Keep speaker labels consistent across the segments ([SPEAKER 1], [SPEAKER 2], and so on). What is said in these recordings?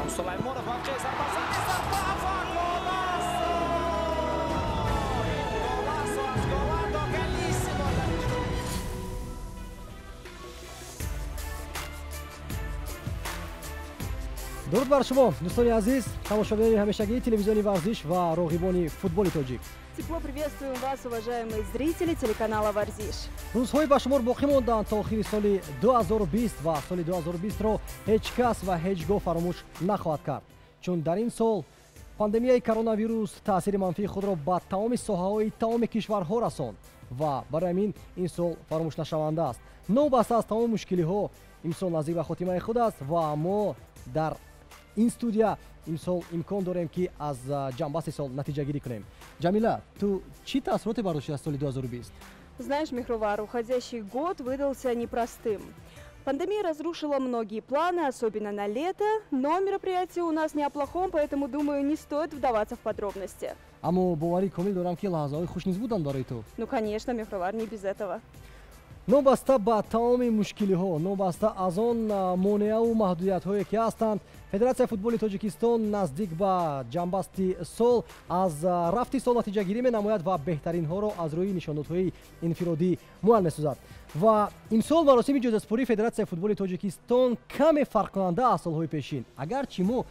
[SPEAKER 1] Rustam Sulaymonov mavqei zarbasini zarba va golazo! Golazo, golado bellissimo!
[SPEAKER 2] дуруд бар шумо дӯстони азиз, тамошобинони ҳамешагии телевизиони варзиш ва роғибони футболи тоҷик.
[SPEAKER 3] Тепло приветствуем вас, уважаемые зрители телеканала «Варзиш».
[SPEAKER 2] рӯзҳои ба шумор боқӣ монданд то охири соли 2020 ва соли 2020-ро ҳеҷ кас ва ҳеҷ гоҳ фаромӯш нахоҳад кард, чун дар ин сол пандемияи коронавирус таъсири манфии худро ба тамоми соҳаҳои тамоми кишварҳо расонд ва барои ҳамин ин сол фаромӯшнашаванда аст. Новбаста аз тамоми мушкилиҳо имсол наздик ба хотимаи худ аст ва мо дар ин студия имсол имкон дорем ки аз ҷамъбасти сол натиҷагирӣ кунем. Ҷамила, ту чӣ таъссуроте бардошти аз соли 2020?
[SPEAKER 3] Знаешь, Михровар, уходящий год выдался непростым. Пандемия разрушила многие планы, особенно на лето, но мероприятие у нас не о плохом, поэтому, думаю, не стоит вдаваться в подробности.
[SPEAKER 2] Аммо боварии комил дорам ки лаҳзаҳои хуш низ буданд барои ту.
[SPEAKER 3] Ну, конечно, Михровар, не без этого.
[SPEAKER 2] новбаста ба тамоми мушкилиҳо, новбаста аз он монеаву маҳдудиятҳое ки ҳастанд, федератсияи футболи тоҷикистон наздик ба ҷамъбасти сол аз рафти сол натиҷагирӣ менамояд ва беҳтаринҳоро аз рӯи нишондодҳои инфиродӣ муайян месозад. ва имсол маросими ҷозаспории федератсияи футболи тоҷикистон каме фарқкунанда аз солҳои пешин. Агарчи мо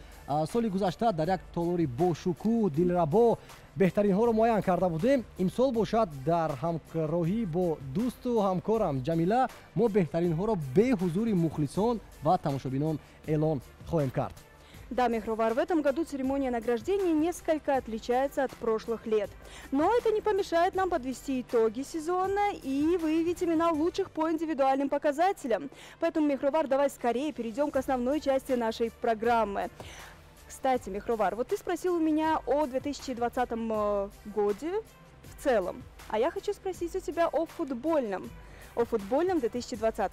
[SPEAKER 2] соли гузашта дар як толори бошукӯҳ, дилрабо беҳтаринҳоро муайян карда будем, имсол бошад дар ҳамкороҳӣ бо дӯсту ҳамкорам Ҷамила мо беҳтаринҳоро бе ҳузури мухлисон ва тамошобинон эълон хоҳем кард.
[SPEAKER 3] Да, Михровар, в этом году церемония награждения несколько отличается от прошлых лет. Но это не помешает нам подвести итоги сезона и выявить имена лучших по индивидуальным показателям. Поэтому, Михровар, давай скорее перейдем к основной части нашей программы. Кстати, Михровар, вот ты спросил у меня о 2020 году в целом, а я хочу спросить у тебя о футбольном 2020.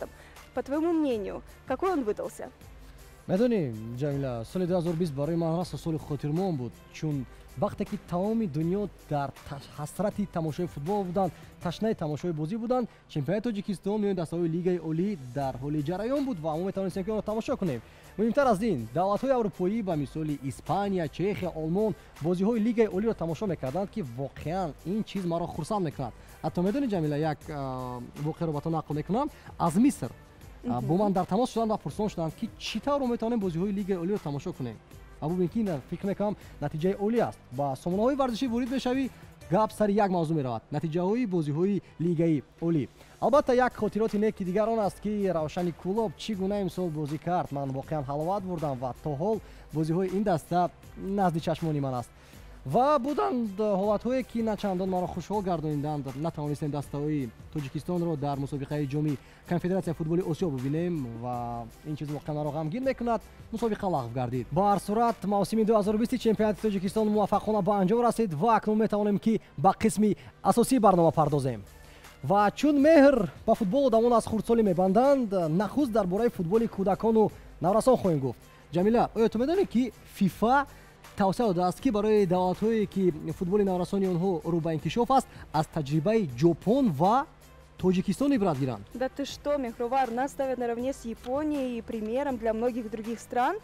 [SPEAKER 3] По твоему мнению, какой он выдался?
[SPEAKER 2] медонӣ ҷамила, соли 2020 барои ман расо соли хотирмон буд, чун вақте ки тамоми дунё дар ҳасрати тамошои футбол буданд, ташнаи тамошои бозӣ буданд, чемпионати тоҷикистон миёни дастаҳои лигаи олӣ дар ҳоли ҷараён буд ва мо метавонистем ки онро тамошо кунем. муҳимтар аз ин, давлатҳои аврупоӣ ба мисоли Испания, Чехия, Олмон бозиҳои лигаи олиро тамошо мекарданд ки воқеан ин чиз маро хурсанд мекунад. ҳатто медонӣ ҷамила, як воқеаро ба то нақл мекунам, аз Миср бо ман дар тамос шуданд ва пурсон шуданд ки чӣ тавр метавонем бозиҳои лигаи олиро тамошо кунем. ва бубин ки фикр мекунам натиҷаи олӣ аст. ба сомонаҳои варзишӣ ворид мешавӣ, гап сари як мавзӯъ меравад: натиҷаҳои бозиҳои лигаи олӣ. албатта як хотироти неки дигар он аст ки Равшани Кулоб чӣ гуна имсол бозӣ кард. ман воқеан ҳаловат бурдам ва то ҳол бозиҳои ин даста назди чашмони ман аст. ва буданд ҳолатҳое ки на чандон маро хушҳол гардонинданд. натавонистем дастаҳои тоҷикистонро дар мусобиқаи ҷоми конфедератсияи футболи осиё бубинем ва ин чиз воқеан маро ғамгин мекунад. мусобиқа лағв гардид. ба ҳар сурат мавсими 2020 чемпионати тоҷикистон муваффақона ба анҷом расид ва акнун метавонем ки ба қисми асосии барнома пардозем. ва чун меҳр ба футбол одамон аз хурдсолӣ мебанданд, нахуст дар бораи футболи кӯдакону наврасон хоҳем гуфт. ҷамила, оё ту медонӣ ки фифа тавсия додааст ки барои давлатҳое ки футболи наврасони онҳо рӯ ба инкишоф аст, аз таҷрибаи Ҷопон ва Тоҷикистон ибрат гиранд.
[SPEAKER 3] Да ты что, Михровар, нас ставят наравне с Японией и примером для многих других стран.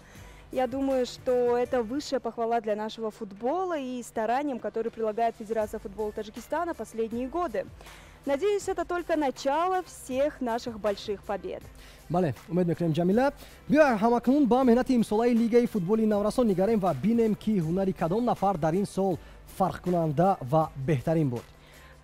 [SPEAKER 3] Я думаю, что это высшая похвала для нашего футбола и стараниям, которые прилагает Федерация футбола Таджикистана последние годы. Надеюсь, это только начало всех наших больших побед.
[SPEAKER 2] бале, умед мекунем ҷамила. биё ҳамакнун ба меҳнати имсолаи лигаи футболи наврасон нигарем ва бинем ки ҳунари кадом нафар дар ин сол фарқкунанда ва беҳтарин буд.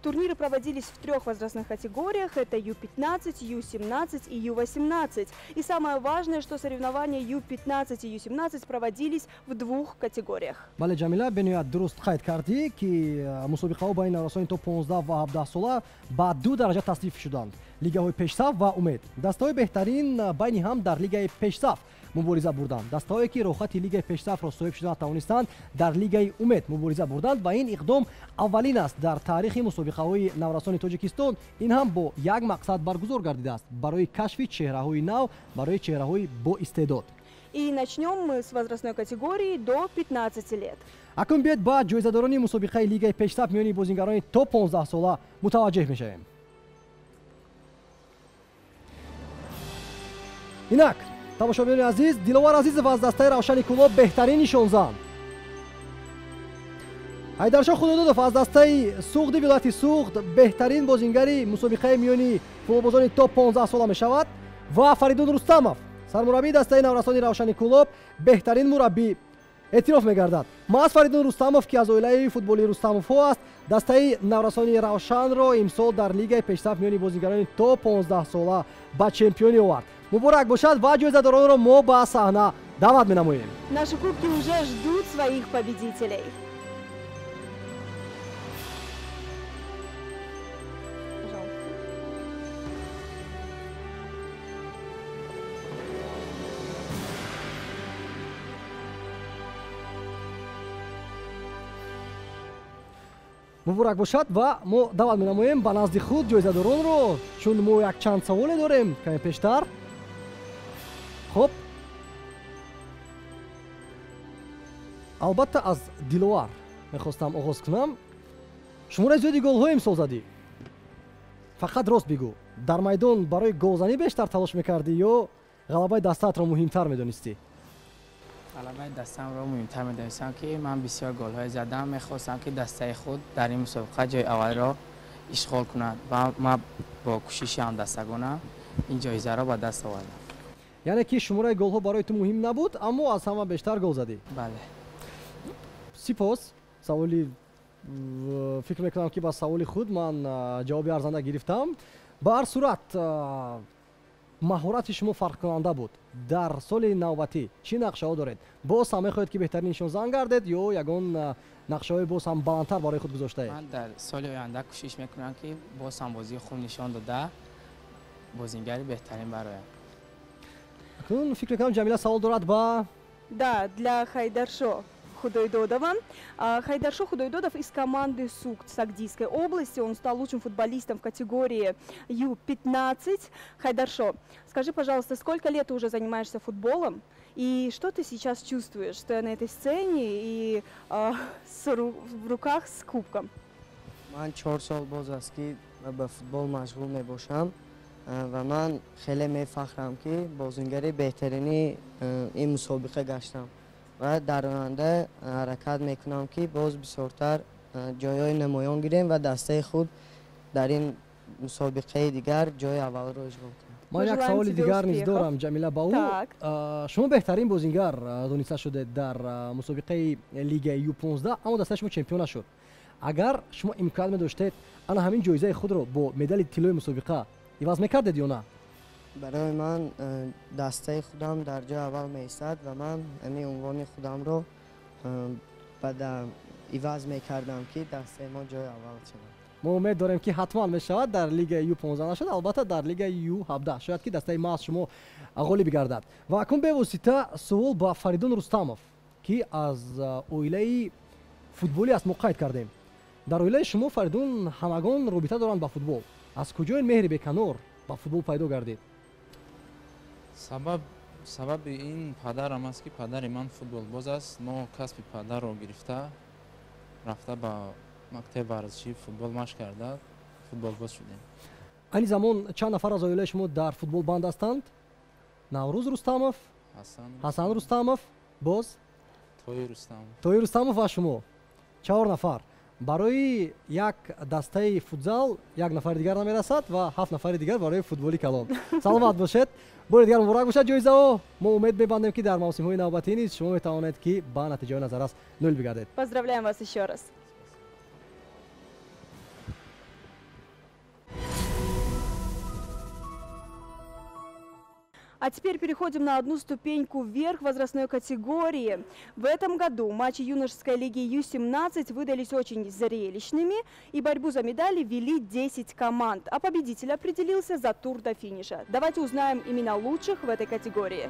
[SPEAKER 3] Турниры проводились в 3 возрастных категориях. Это Ю-15, Ю-17 и Ю-18. И самое важное, что соревнования Ю-15 и Ю-17 проводились в 2 категориях.
[SPEAKER 2] бале ҷамила, бениҳоят дуруст қайд кардӣ ки мусобиқаҳо байни наврасони то 15 ва 17 сола ба 2 дараҷа тасниф шуданд: лигаҳои пешсаф ва умед. дастаҳои беҳтарин байни ҳам дар лигаи пешсаф мубориза бурданд. дастаҳое ки роҳхати лигаи пешсафро соҳиб шуда натавонистанд, дар лигаи умед мубориза бурданд ва ин иқдом аввалин аст дар таърихи мусобиқаҳои наврасони Тоҷикистон. ин ҳам бо як мақсад баргузор гардидааст: барои кашфи чеҳраҳои нав, барои чеҳраҳои боистеъдод.
[SPEAKER 3] И начнем мы с возрастной категории до 15 лет.
[SPEAKER 2] акун биёед ба ҷоизадорони мусобиқаи лигаи пешсаф миёни бозингарони то 15 сола мутаваҷҷеҳ мешавем. инак тамошобинони азиз, Диловар Азизов аз дастаи Равшани Кулоб беҳтарин нишон занд. Ҳайдаршоҳ Худойдодов аз дастаи Суғди вилояти Суғд беҳтарин бозингари мусобиқаи миёни футболбозони топ 15 сола мешавад ва Фаридун Рустамов сармураббии дастаи наврасони Равшани Кулоб беҳтарин мураббӣ эътироф мегардад. Маъаз Фаридун Рустамов ки аз оилаи футболи Рустамовҳо аст, дастаи наврасони Равшанро имсол дар лигаи пешсаф миёни бозингарони топ 15 сола ба чемпионӣ овард. Муборак бошад ва ҷоизадоронро мо ба саҳна даъват менамоем.
[SPEAKER 3] Наши кубки уже ждут своих победителей.
[SPEAKER 2] муборак бошад ва мо даъват менамоем ба назди худ ҷоизадоронро, чун мо якчанд саволе дорем каме пештар. хуб, албатта аз Диловар мехостам оғоз кунам. шумораи зиёди голҳо имсол задӣ. фақат рост бигӯ, дар майдон барои голзанӣ бештар талош мекардӣ ё ғалабаи дастаатро муҳимтар медонистӣ?
[SPEAKER 4] ғалабаи дастамро муҳимтар медонистам, ки ман бисёр голҳое задам. мехостам ки дастаи худ дар ин мусобиқа ҷойи аввалро ишғол кунад ва ман бо кӯшиши ҳамдастагона ин ҷоизаро ба даст овардам.
[SPEAKER 2] яъне ки шумораи голҳо барои ту муҳим набуд, аммо аз ҳама бештар гол задӣ.
[SPEAKER 4] бале.
[SPEAKER 2] сипос. саволи фикр мекунам ки ба саволи худ ман ҷавоби арзанда гирифтам. ба ҳар сурат маҳорати шумо фарқкунанда буд. дар соли навбатӣ чӣ нақшаҳо доред? боз ҳам мехоҳед ки беҳтарин нишонзан гардед ё ягон нақшаҳои боз ҳам баландтар барои худ гузоштаед?
[SPEAKER 4] ман дар соли оянда кӯшиш мекунам ки боз ҳам бозии хуб нишон дода бозингари беҳтарин бароям.
[SPEAKER 2] акнун фикр мекунам ҷамила савол дорад ба
[SPEAKER 3] Да, для Хайдаршо Худойдодова. Хайдаршо Худойдодов из команды СУКТ Сагдийской области. Он стал лучшим футболистом в категории Ю-15. Хайдаршо, скажи, пожалуйста, сколько лет ты уже занимаешься футболом? И что ты сейчас чувствуешь, стоя на этой сцене и в руках с кубком?
[SPEAKER 5] من 4 سال باز است که به فوتبال مشغول می باشم و من خیلی میفخرم که بازیگر بهترینی این مسابقه گشتم و در آینده حرکت میکنم که باز بسیارتر جایهای نمایان گیریم و دسته خود در این مسابقه دیگر جای اول رو اشغال کنیم.
[SPEAKER 2] ман як саволи дигар низ дорам ҷамила ба ӯ. шумо беҳтарин бозингар дониста шудед дар мусобиқаи лигаи Ю-15, аммо дастаи шумо чемпион нашуд. агар шумо имконият медоштед ана ҳамин ҷоизаи худро бо медали тиллои мусобиқа иваз мекардед ё на?
[SPEAKER 5] برای من دسته خودم در جای اول میستد و من همین عنوان خودم رو بعد عوض میکردم که دسته ما جای اول شود.
[SPEAKER 2] мо умед дорем ки ҳатман мешавад дар лигаи Ю-15 нашуд, албатта дар лигаи Ю-17 шояд ки дастаи маъз шумо ғолиб гардад. ва акун бевосита сувол ба Фаридун Рустамов ки аз оилаи футболӣ аст мо қайд кардем. дар оилаи шумо Фаридун ҳамагон робита доранд ба футбол. аз куҷо ин меҳри беканор ба футбол пайдо гардид?
[SPEAKER 6] сабаби ин падарам аст ки падари ман футболбоз аст. мо касби падарро гирифта рафта ба мактаби варзишӣ футбол машқ карда футболбоз шудем.
[SPEAKER 2] айни замон чанд нафар аз оилаи шумо дар футбол банд ҳастанд? Наврӯз Рустамов, Ҳасан Рустамов, боз Тои Рустамов ва шумо 4 нафар. барои як дастаи футзал як нафари дигар намерасад ва 7 нафари дигар барои футболи калон. саломат бошед. бори дигар муборак бошад ҷоизаҳо. мо умед мебандем ки дар мавсимҳои навбатӣ низ шумо метавонед ки ба натиҷаи назаррас ноил бигардед.
[SPEAKER 3] Поздравляем вас еще раз. А теперь переходим на одну ступеньку вверх возрастной категории. В этом году матчи юношеской лиги Ю-17 выдались очень зрелищными, и борьбу за медали вели 10 команд, а победитель определился за тур до финиша. Давайте узнаем имена лучших в этой категории.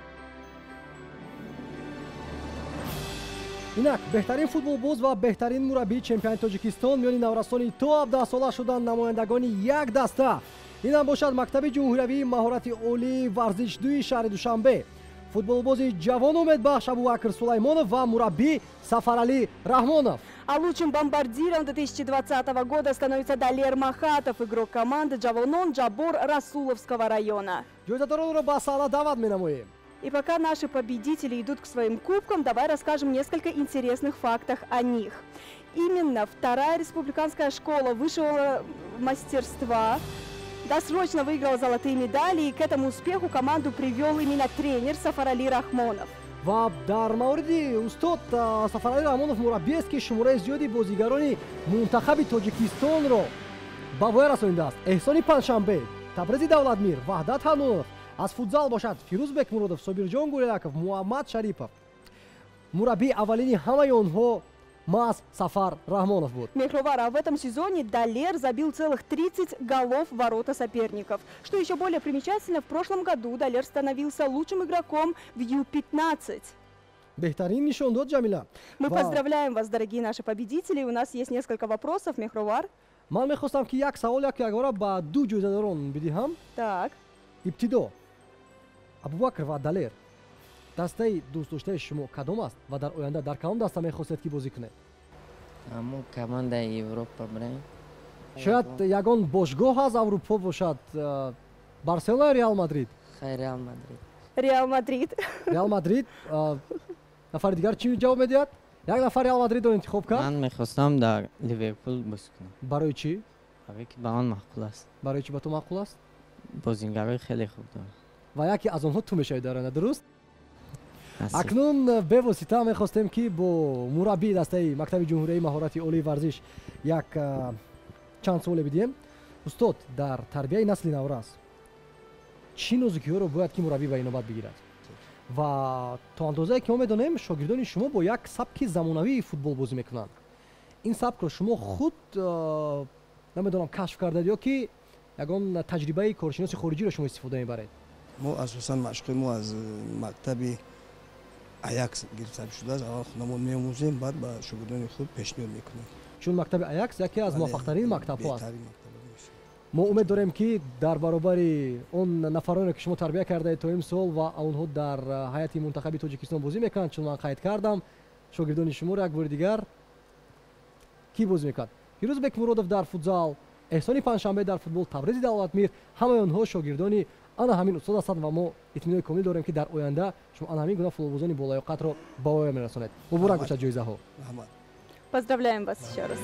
[SPEAKER 2] инак беҳтарин футболбоз ва беҳтарин мураббии чемпионати Тоҷикистон миёни наврасони то 17 сола шуданд намояндагони як даста. инам бошад мактаби ҷумҳуриявии маҳорати олии варзишдӯи шаҳри Душанбе, футболбози ҷавон умедбахш Абубакр Сулаймонов ва мураббӣ Сафарали Раҳмонов.
[SPEAKER 3] А лучшим бомбардиром 2020 года становится Далер Махатов, игрок команды «Джавонон» Джабор Расуловского района.
[SPEAKER 2] ҷоизадоронро ба саҳна даъват менамоем.
[SPEAKER 3] И пока наши победители идут к своим кубкам, давай расскажем несколько интересных фактов о них. Именно вторая республиканская школа высшего мастерства досрочно выиграла золотые медали, и к этому успеху команду привел именно тренер Сафарали Рахмонов.
[SPEAKER 2] ва дар мавриди устод Сафарали Рахмонов мураббиест ки шумораи зиёди бозигарони мунтахаби Тоҷикистонро ба воя расонидааст. Эҳсони Паншанбе, Табризи Давлатмир, Ваҳдат Ҳанунов, аз футзал бошад Фирӯзбек Муродов, Собирҷон Гулелаков, Муҳаммад Шарипов. Мураббии аввалини ҳамаи онҳо Маз Сафар Рахмонов будет.
[SPEAKER 3] Мехровар, а в этом сезоне Далер забил целых 30 голов в ворота соперников. Что еще более примечательно, в прошлом году Далер становился лучшим игроком в Ю-15.
[SPEAKER 2] Бехтарин нишон дод, Джамила.
[SPEAKER 3] Мы поздравляем вас, дорогие наши победители. У нас есть несколько вопросов, Мехровар.
[SPEAKER 2] Ман мехостам ки як савол якбора ба ду ҷоизадорон бидиҳам.
[SPEAKER 3] Так.
[SPEAKER 2] Ибтидо Абубакр ва Далер дастаи дӯстдоштаи шумо кадом аст ва дар оянда дар кадом даста мехостед ки бозӣ кунед?
[SPEAKER 5] Аммо командаи Европа бирем.
[SPEAKER 2] Шояд ягон бошгоҳ аз Аврупо бошад. Барселона ё Реал Мадрид?
[SPEAKER 5] Хай Реал Мадрид.
[SPEAKER 3] Реал Мадрид.
[SPEAKER 2] Реал Мадрид. Нафари дигар чӣ ҷавоб медиҳад? Як нафар Реал Мадридро интихоб кард.
[SPEAKER 4] Ман мехостам дар Ливерпул бозӣ кунам.
[SPEAKER 2] Барои чӣ?
[SPEAKER 4] Барое ки ба ман маъқул аст.
[SPEAKER 2] Барои чӣ ба ту маъқул аст?
[SPEAKER 4] Бозингарои хеле хуб дорад.
[SPEAKER 2] Ва яке аз онҳо ту мешавӣ дар оянда, дуруст?
[SPEAKER 4] Насиб.
[SPEAKER 2] акнун бевосита мехостем ки бо мураббии дастаи Мактаби ҷумҳурияи маҳорати олии варзиш як чанд суоле бидиҳем. Устод, дар тарбияи насли наврас чӣ нозукиҳоро бояд ки мураббӣ ба инобат бигирад? Ва то андозае ки мо медонем, шогирдони шумо бо як сабки замонавии футбол бозӣ мекунанд. Ин сабкро шумо худ намедонам кашф кардед ё ки ягон таҷрибаи коршиноси хориҷиро шумо истифода мебаред?
[SPEAKER 7] мо асосан машқи мо аз мактаби Аякс гирифта шудааст. Аввал худамон меомӯзем, баъд ба шогирдони худ пешниҳод мекунем.
[SPEAKER 2] Чун мактаби Аякс яке аз муваффақтарин мактабҳо аст.
[SPEAKER 7] беҳтарин мактаб мешавад.
[SPEAKER 2] мо умед дорем ки дар баробари он нафароне ки шумо тарбия кардаед то имсол ва онҳо дар ҳайати мунтахаби Тоҷикистон бозӣ мекунанд, чун ман қайд кардам, шогирдони шуморо як бори дигар ки бозӣ мекунад? Фирӯзбек Муродов дар футзал, Эҳсони Паншанбе дар футбол, Табризи Давлатмир, ҳамаи онҳо шогирдони ана ҳамин устод ҳастанд ва мо итминони комил дорем ки дар оянда шумо ана ҳамин гуна футболбозони болоёқатро ба воя мерасонед. Муборак бошад ҷоизаҳо.
[SPEAKER 7] Раҳмат.
[SPEAKER 3] Поздравляем вас еще раз.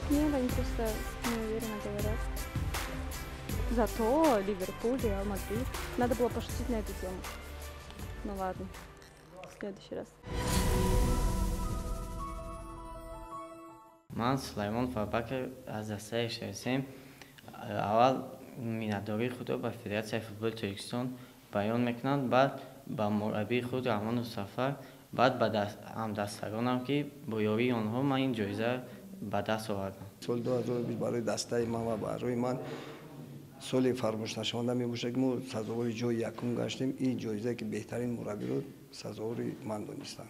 [SPEAKER 3] Нет, они просто неуверенно говорят. Зато Ливерпуль, Реал Мадрид. Надо было пошутить на эту тему. Ну ладно, в следующий раз.
[SPEAKER 4] ман Сулаймон Фарбакр аз дастаи Шерсем аввал миннатдории худро ба Федератсияи футболи Тоҷикистон баён мекунам, баъд ба мураббии худ Раҳмону Сафар, баъд ба ҳамдастаронам ки бо ёрии онҳо ман ин ҷоиза ба даст овардам.
[SPEAKER 7] соли 2020 барои дастаи ман ва барои ман соли фаромӯшнашаванда мебошад ки мо сазовори ҷои якум гаштем. ин ҷоизае ки беҳтарин мураббиро сазовори ман донистанд.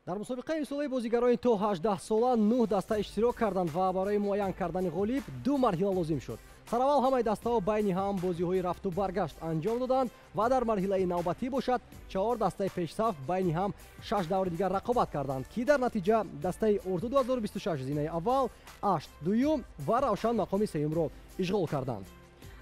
[SPEAKER 2] дар мусобиқаи имсолаи бозигарони то 18 сола 9 даста иштирок карданд ва барои муайян кардани ғолиб 2 марҳила лозим шуд. сараввал ҳамаи дастаҳо байни ҳам бозиҳои рафту баргашт анҷом доданд ва дар марҳилаи навбатӣ бошад 4 дастаи пешсаф байни ҳам 6 даври дигар рақобат карданд ки дар натиҷа дастаи Орду 2026 зинаи аввал, Ашт дуюм ва Равшан мақоми сеюмро ишғол карданд.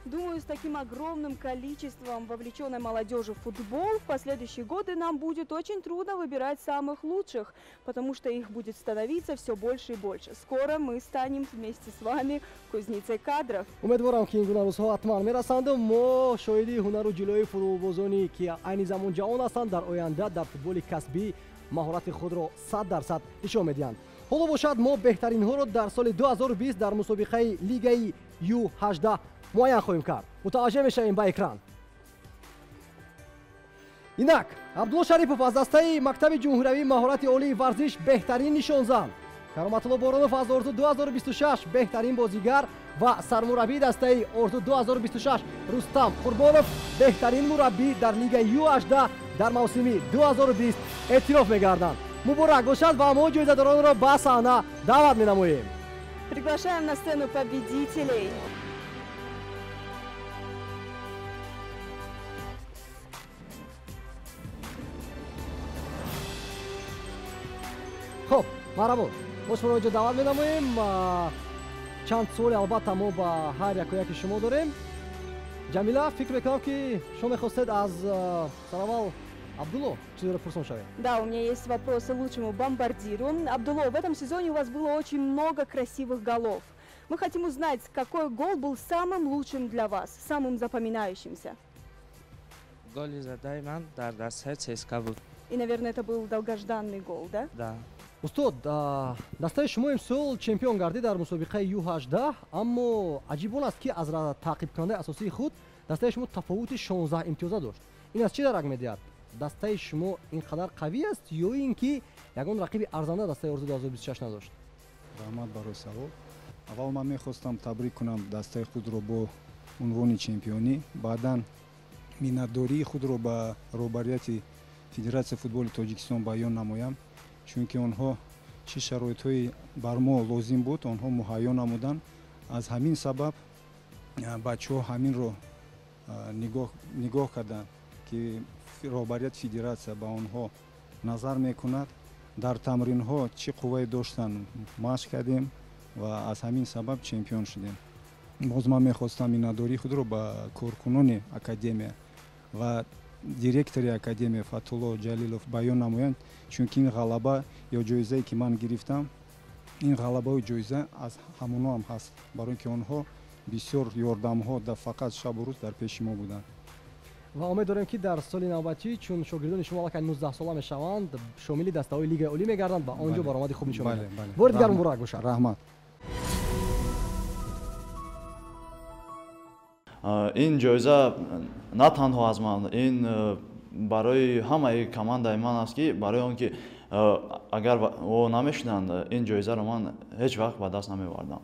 [SPEAKER 3] Думаю, с таким огромным количеством вовлеченной молодежи в футбол в последующие годы нам будет очень трудно выбирать самых лучших, потому что их будет становиться все больше и больше. Скоро мы станем вместе с вами кузницей кадров.
[SPEAKER 2] умедворам ки ин гуна рӯзҳо ҳатман мерасанду мо шоҳиди ҳунару ҷилои футболбозоне ки айни замон ҷавон ҳастанд дар оянда дар футболи касбӣ маҳорати худро 100% нишон медиҳанд. ҳоло бошад мо беҳтаринҳоро дар соли 2020 дар мусобиқаи лигаи Ю-18 муайян хоҳем кард. мутаваҷҷеҳ мешавем ба экран. инак Абдулло Шарипов аз дастаи Мактаби ҷумҳуриявии маҳорати олии варзиш беҳтарин нишонзанд. Кароматулло Боронов аз Орду 2026 беҳтарин бозигар ва сармураббии дастаи Орду 2026 Рустам Қурбонов беҳтарин мураббӣ дар лигаи Ю-18 дар мавсими 2020 эътироф мегарданд. муборак бошад ва мо ҷоизадоронро ба саҳна даъват менамоем.
[SPEAKER 3] Приглашаем на сцену победителей.
[SPEAKER 2] خب مرحبا خوش برای اینجا دعوت می‌نماییم چند سوال البته ما با هر یک شما داریم. جمیلا فکر میکنم که شما می‌خواستید از سراول Абдулло, чего вопросом шаве?
[SPEAKER 3] Да, у меня есть вопросы лучшему бомбардиру. Абдулло, в этом сезоне у вас было очень много красивых голов. Мы хотим узнать, какой гол был самым лучшим для вас, самым запоминающимся.
[SPEAKER 8] Голи задай ман дар дастаи ЦСКА буд.
[SPEAKER 3] И, наверное, это был долгожданный гол, да?
[SPEAKER 8] Да.
[SPEAKER 2] Устод, дастаи шумо имсол чемпион гардид дар мусобиқаи Ю-18, аммо аҷиб он аст ки аз таъқибкунандаи асосии худ дастаи шумо тафовути 16 имтиёза дошт. Ин аз чӣ дарак медиҳад? Дастаи шумо ин қадар қавӣ аст ё ин ки ягон рақиби арзанда дастаи Орзу 2026 надошт?
[SPEAKER 9] Раҳмат барои савол. Аввал ман мехостам табрик кунам дастаи худро бо унвони чемпионӣ, баъдан миннатдории худро ба роҳбарияти Федератсияи футболи Тоҷикистон баён намоям, чунки онҳо чӣ шароитҳои бар мо лозим буд, онҳо муҳайё намуданд. Аз ҳамин сабаб бачаҳо ҳаминро нигоҳ карданд, ки роҳбарияти федератсия ба онҳо назар мекунад. Дар тамринҳо чӣ қуввае доштанд машқ кардем ва аз ҳамин сабаб чемпион шудем. Боз ман мехостам миннатдории худро ба коркунони академия ва директори академия Фатулло Ҷалилов баён намоям, чунки ин ғалаба ё ҷоизае ки ман гирифтам, ин ғалабаи ҷоиза аз ҳамонҳо ҳам ҳаст, барои ки онҳо бисёр ёрдамҳо фақат шабу рӯз дар пеши мо буданд.
[SPEAKER 2] ва умед дорем ки дар соли навбатӣ чун шогирдони шумо аллакай 19 сола мешаванд, шомили дастаҳои лигаи олӣ мегарданд, ба он ҷо баромади хуб нишон медиҳанд. бори дигар муборак бошад.
[SPEAKER 9] Раҳмат.
[SPEAKER 10] ин ҷоиза на танҳо аз ман, ин барои ҳамаи командаи ман аст, ки барои он ки агар о намешуданд, ин ҷоизаро ман ҳеҷ вақт ба даст намевардам.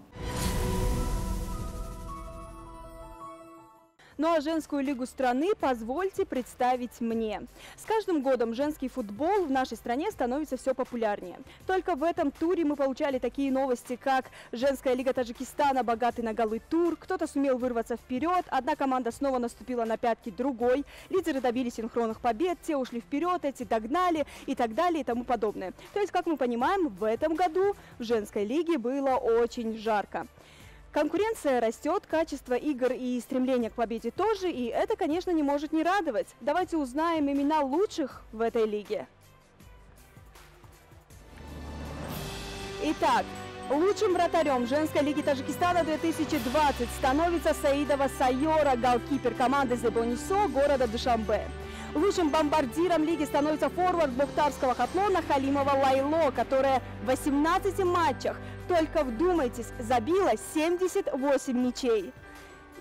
[SPEAKER 3] Ну а женскую лигу страны позвольте представить мне. С каждым годом женский футбол в нашей стране становится все популярнее. Только в этом туре мы получали такие новости, как женская лига Таджикистана «Богатый на голы тур», кто-то сумел вырваться вперед, одна команда снова наступила на пятки другой, лидеры добились синхронных побед, те ушли вперед, эти догнали и так далее и тому подобное. То есть, как мы понимаем, в этом году в женской лиге было очень жарко. Конкуренция растет, качество игр и стремление к победе тоже, и это, конечно, не может не радовать. Давайте узнаем имена лучших в этой лиге. Итак, лучшим вратарем женской лиги Таджикистана 2020 становится Саидова Сайора, голкипер команды «Зебонисо» города Душанбе. Лучшим бомбардиром лиги становится форвард бухтарского хатлона Халимова Лайло, которая в 18 матчах, только вдумайтесь, забила 78 мячей.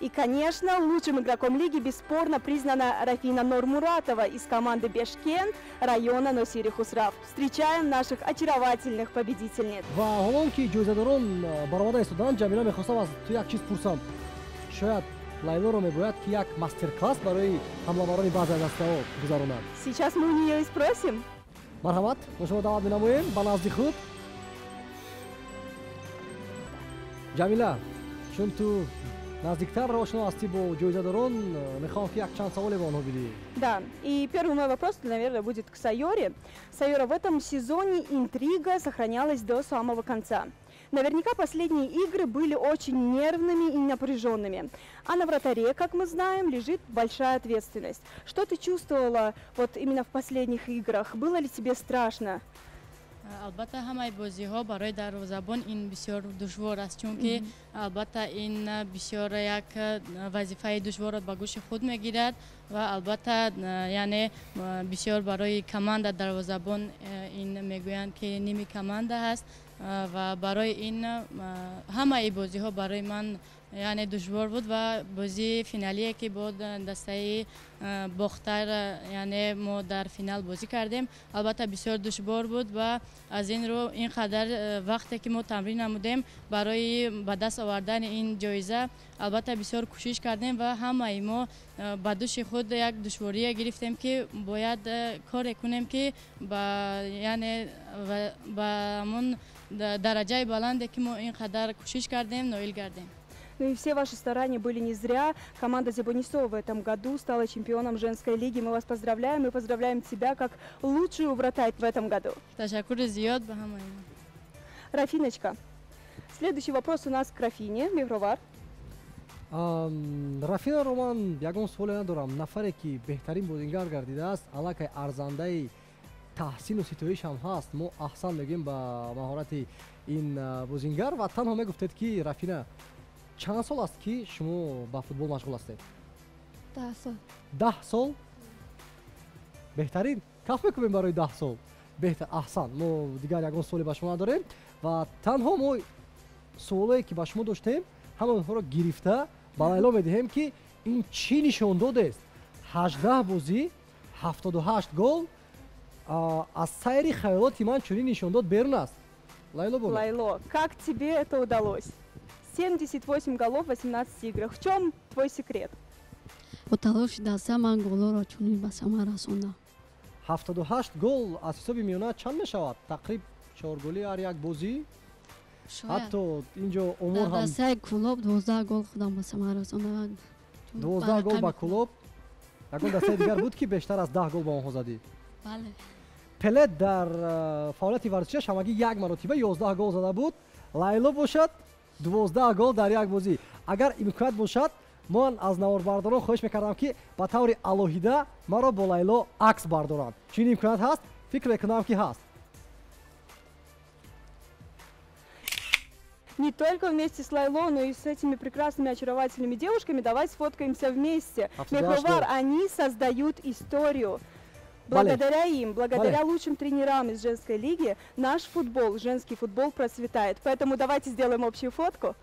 [SPEAKER 3] И, конечно, лучшим игроком лиги бесспорно признана Рафина Нормуратова из команды Бешкент района Носири Хусраф. Встречаем наших очаровательных победительниц.
[SPEAKER 2] ва ҳолон ки ҷоизадорон баромада истоданд, ҷамила мехостам аз ту як чиз пурсам. Шояд Лайлоро мегӯяд ки як мастер-класс барои ҳамлаварони баъзе дастаҳо гузаронад.
[SPEAKER 3] Сейчас мы у нее и спросим.
[SPEAKER 2] Марҳамат, мо шумо даъват менамоем ба назди худ. ҷамила, чун ту наздиктар ошно ҳастӣ бо ҷоизадорон, мехоҳам ки як чанд саволе ба онҳо бидиҳӣ.
[SPEAKER 3] Да, и первый мой вопрос, наверное, будет к Сайоре. Сайора, в этом сезоне интрига сохранялась до самого конца. Наверняка последние игры были очень нервными и напряженными. А на вратаре, как мы знаем, лежит большая ответственность. Что ты чувствовала вот именно в последних играх? Было ли тебе страшно?
[SPEAKER 11] албатта ҳамаи бозиҳо барои дарвозабон ин бисёр душвор аст, чунки албатта ин бисёр як вазифаи душворро ба гӯши худ мегирад ва албатта яъне бисёр барои команда дарвозабон ин мегӯянд ки ними команда ҳаст ва барои ин ҳамаи бозиҳо барои ман яъне душвор буд ва бозии финалие ки бо дастаи бохтар яъне мо дар финал бозӣ кардем, албатта бисёр душвор буд ва аз ин рӯ ин қадар вақте ки мо тамрин намудем барои ба даст овардани ин ҷоиза албатта бисёр кӯшиш кардем ва ҳамаи мо ба души худ як душворие гирифтем ки бояд коре кунем ки ба яъне ба ҳамон дараҷаи баланде ки мо ин қадар кӯшиш кардем ноил гардем.
[SPEAKER 3] Ну и все ваши старания были не зря. Команда Зебонисо в этом году стала чемпионом женской лиги. Мы вас поздравляем и поздравляем тебя как лучшую вратарь в этом году. Рафиночка, следующий вопрос у нас к Рафине. Мегровар.
[SPEAKER 2] рафина роман ягон суоле надорам. Нафаре ки беҳтарин бозингар гардидааст, аллакай арзандаи таҳсину ситоиш ҳам ҳаст. Мо аҳсан мегӯем ба маҳорати ин бозингар ва танҳо мегуфтед ки Рафина чанд сол аст ки шумо ба футбол машғул ҳастед?
[SPEAKER 12] 10 сол.
[SPEAKER 2] 10 сол? беҳтарин. каф мекунем барои 10 сол. беҳтар, аҳсан. Мо дигар ягон суоле ба шумо надорем ва танҳо мо суолое ки ба шумо доштем ҳамонҳоро гирифта ба Лайло медиҳем ки ин чӣ нишондодест? 18 бозӣ, 78 гол. Аз сайри хаёлоти ман чунин нишондод берун аст.
[SPEAKER 3] Лайло, как тебе это удалось? 78 голов в 18 играх. В чем твой секрет?
[SPEAKER 12] Бо талоши даста ман голоро чунин ба сама расондам.
[SPEAKER 2] 78 гол аз ҳисоби миёна чанд мешавад? Тақриб 4 голи ҳар як бозӣ? ҳатто инҷо умур ҳам
[SPEAKER 12] дастаи клуб 12 гол худам ба сама расондам.
[SPEAKER 2] 12 гол ба клуб. Ягон дастаи дигар буд ки бештар аз 10 гол ба онҳо задӣ?
[SPEAKER 12] Бале.
[SPEAKER 2] Пеле дар фаъолияти варзишаш ҳамагӣ як маротиба 11 гол зада буд. Лайло бошад 12 гол дар як бозӣ. Агар имконият бошад, ман аз наворбардорон хоҳиш мекардам ки ба таври алоҳида маро бо Лайло акс бардоранд. Чунин имконият ҳаст? Фикр мекунам ки ҳаст.
[SPEAKER 3] Не только вместе с Лайло, но и с этими прекрасными, очаровательными девушками. Давай сфоткаемся вместе. Мегровар, они создают историю. Благодаря им, благодаря лучшим тренерам из женской лиги, наш футбол, женский футбол процветает. Поэтому давайте сделаем общую фотку.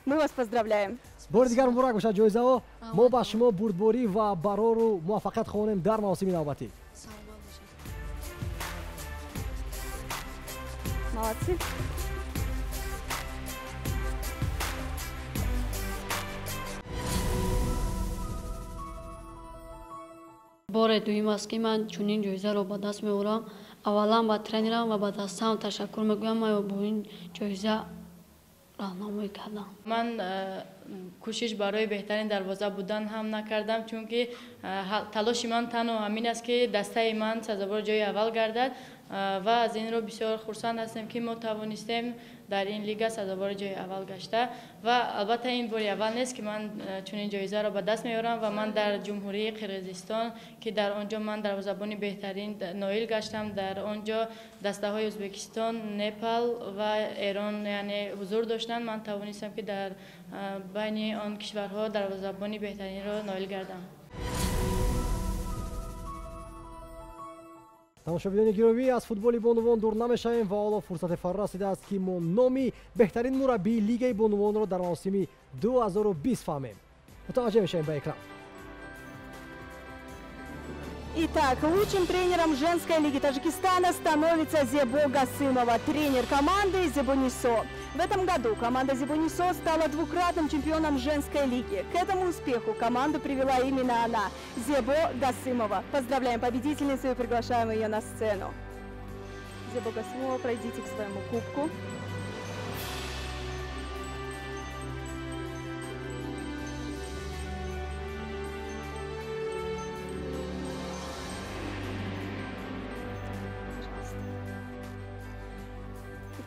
[SPEAKER 3] Мы вас поздравляем.
[SPEAKER 2] бори дигар муборак бошад ҷоизао. мо ба шумо бурдборӣ ва барору муваффақият хоҳонем дар маросими навбатӣ.
[SPEAKER 3] Молодцы.
[SPEAKER 12] бори дуюм аст ки ман чунин ҷоизаро ба даст меорам. аввалан ба тренерам ва ба дастам ташаккур мегӯям. ман бо ин ҷоиза раҳнамоӣ кардам.
[SPEAKER 11] ман кӯшиш барои беҳтарин дарвоза будан ҳам накардам, чунки талоши ман танҳо ҳамин аст ки дастаи ман сазовор ҷои аввал гардад ва аз ин рӯ бисёр хурсанд ҳастем ки мо тавонистем дар ин лига сазовори ҷои аввал гашта. ва албатта ин бори аввал нест ки ман чунин ҷоизаро ба даст меорам ва ман дар ҷумҳурии Қирғизистон ки дар онҷо ман дарвозабони беҳтарин ноил гаштам, дар онҷо дастаҳои Ӯзбекистон, Непал ва Эрон яъне ҳузур доштанд, ман тавонистам ки дар байни он кишварҳо дарвозабони беҳтаринро ноил гардам.
[SPEAKER 2] тамошобинони гиромӣ, аз футболи бонувон дур намешавем ва ҳоло фурсати фарро расидааст ки мо номи беҳтарин мураббии лигаи бонувонро дар мавсими 2020 фаҳмем. Мутаваҷҷеҳ мешавем ба экран.
[SPEAKER 3] Итак, лучшим тренером женской лиги Таджикистана становится Зебо Гасымова, тренер команды Зебонисо. В этом году команда Зебонисо стала двукратным чемпионом женской лиги. К этому успеху команду привела именно она, Зебо Гасымова. Поздравляем победительницу и приглашаем ее на сцену. Зебо Гасымова, пройдите к своему кубку.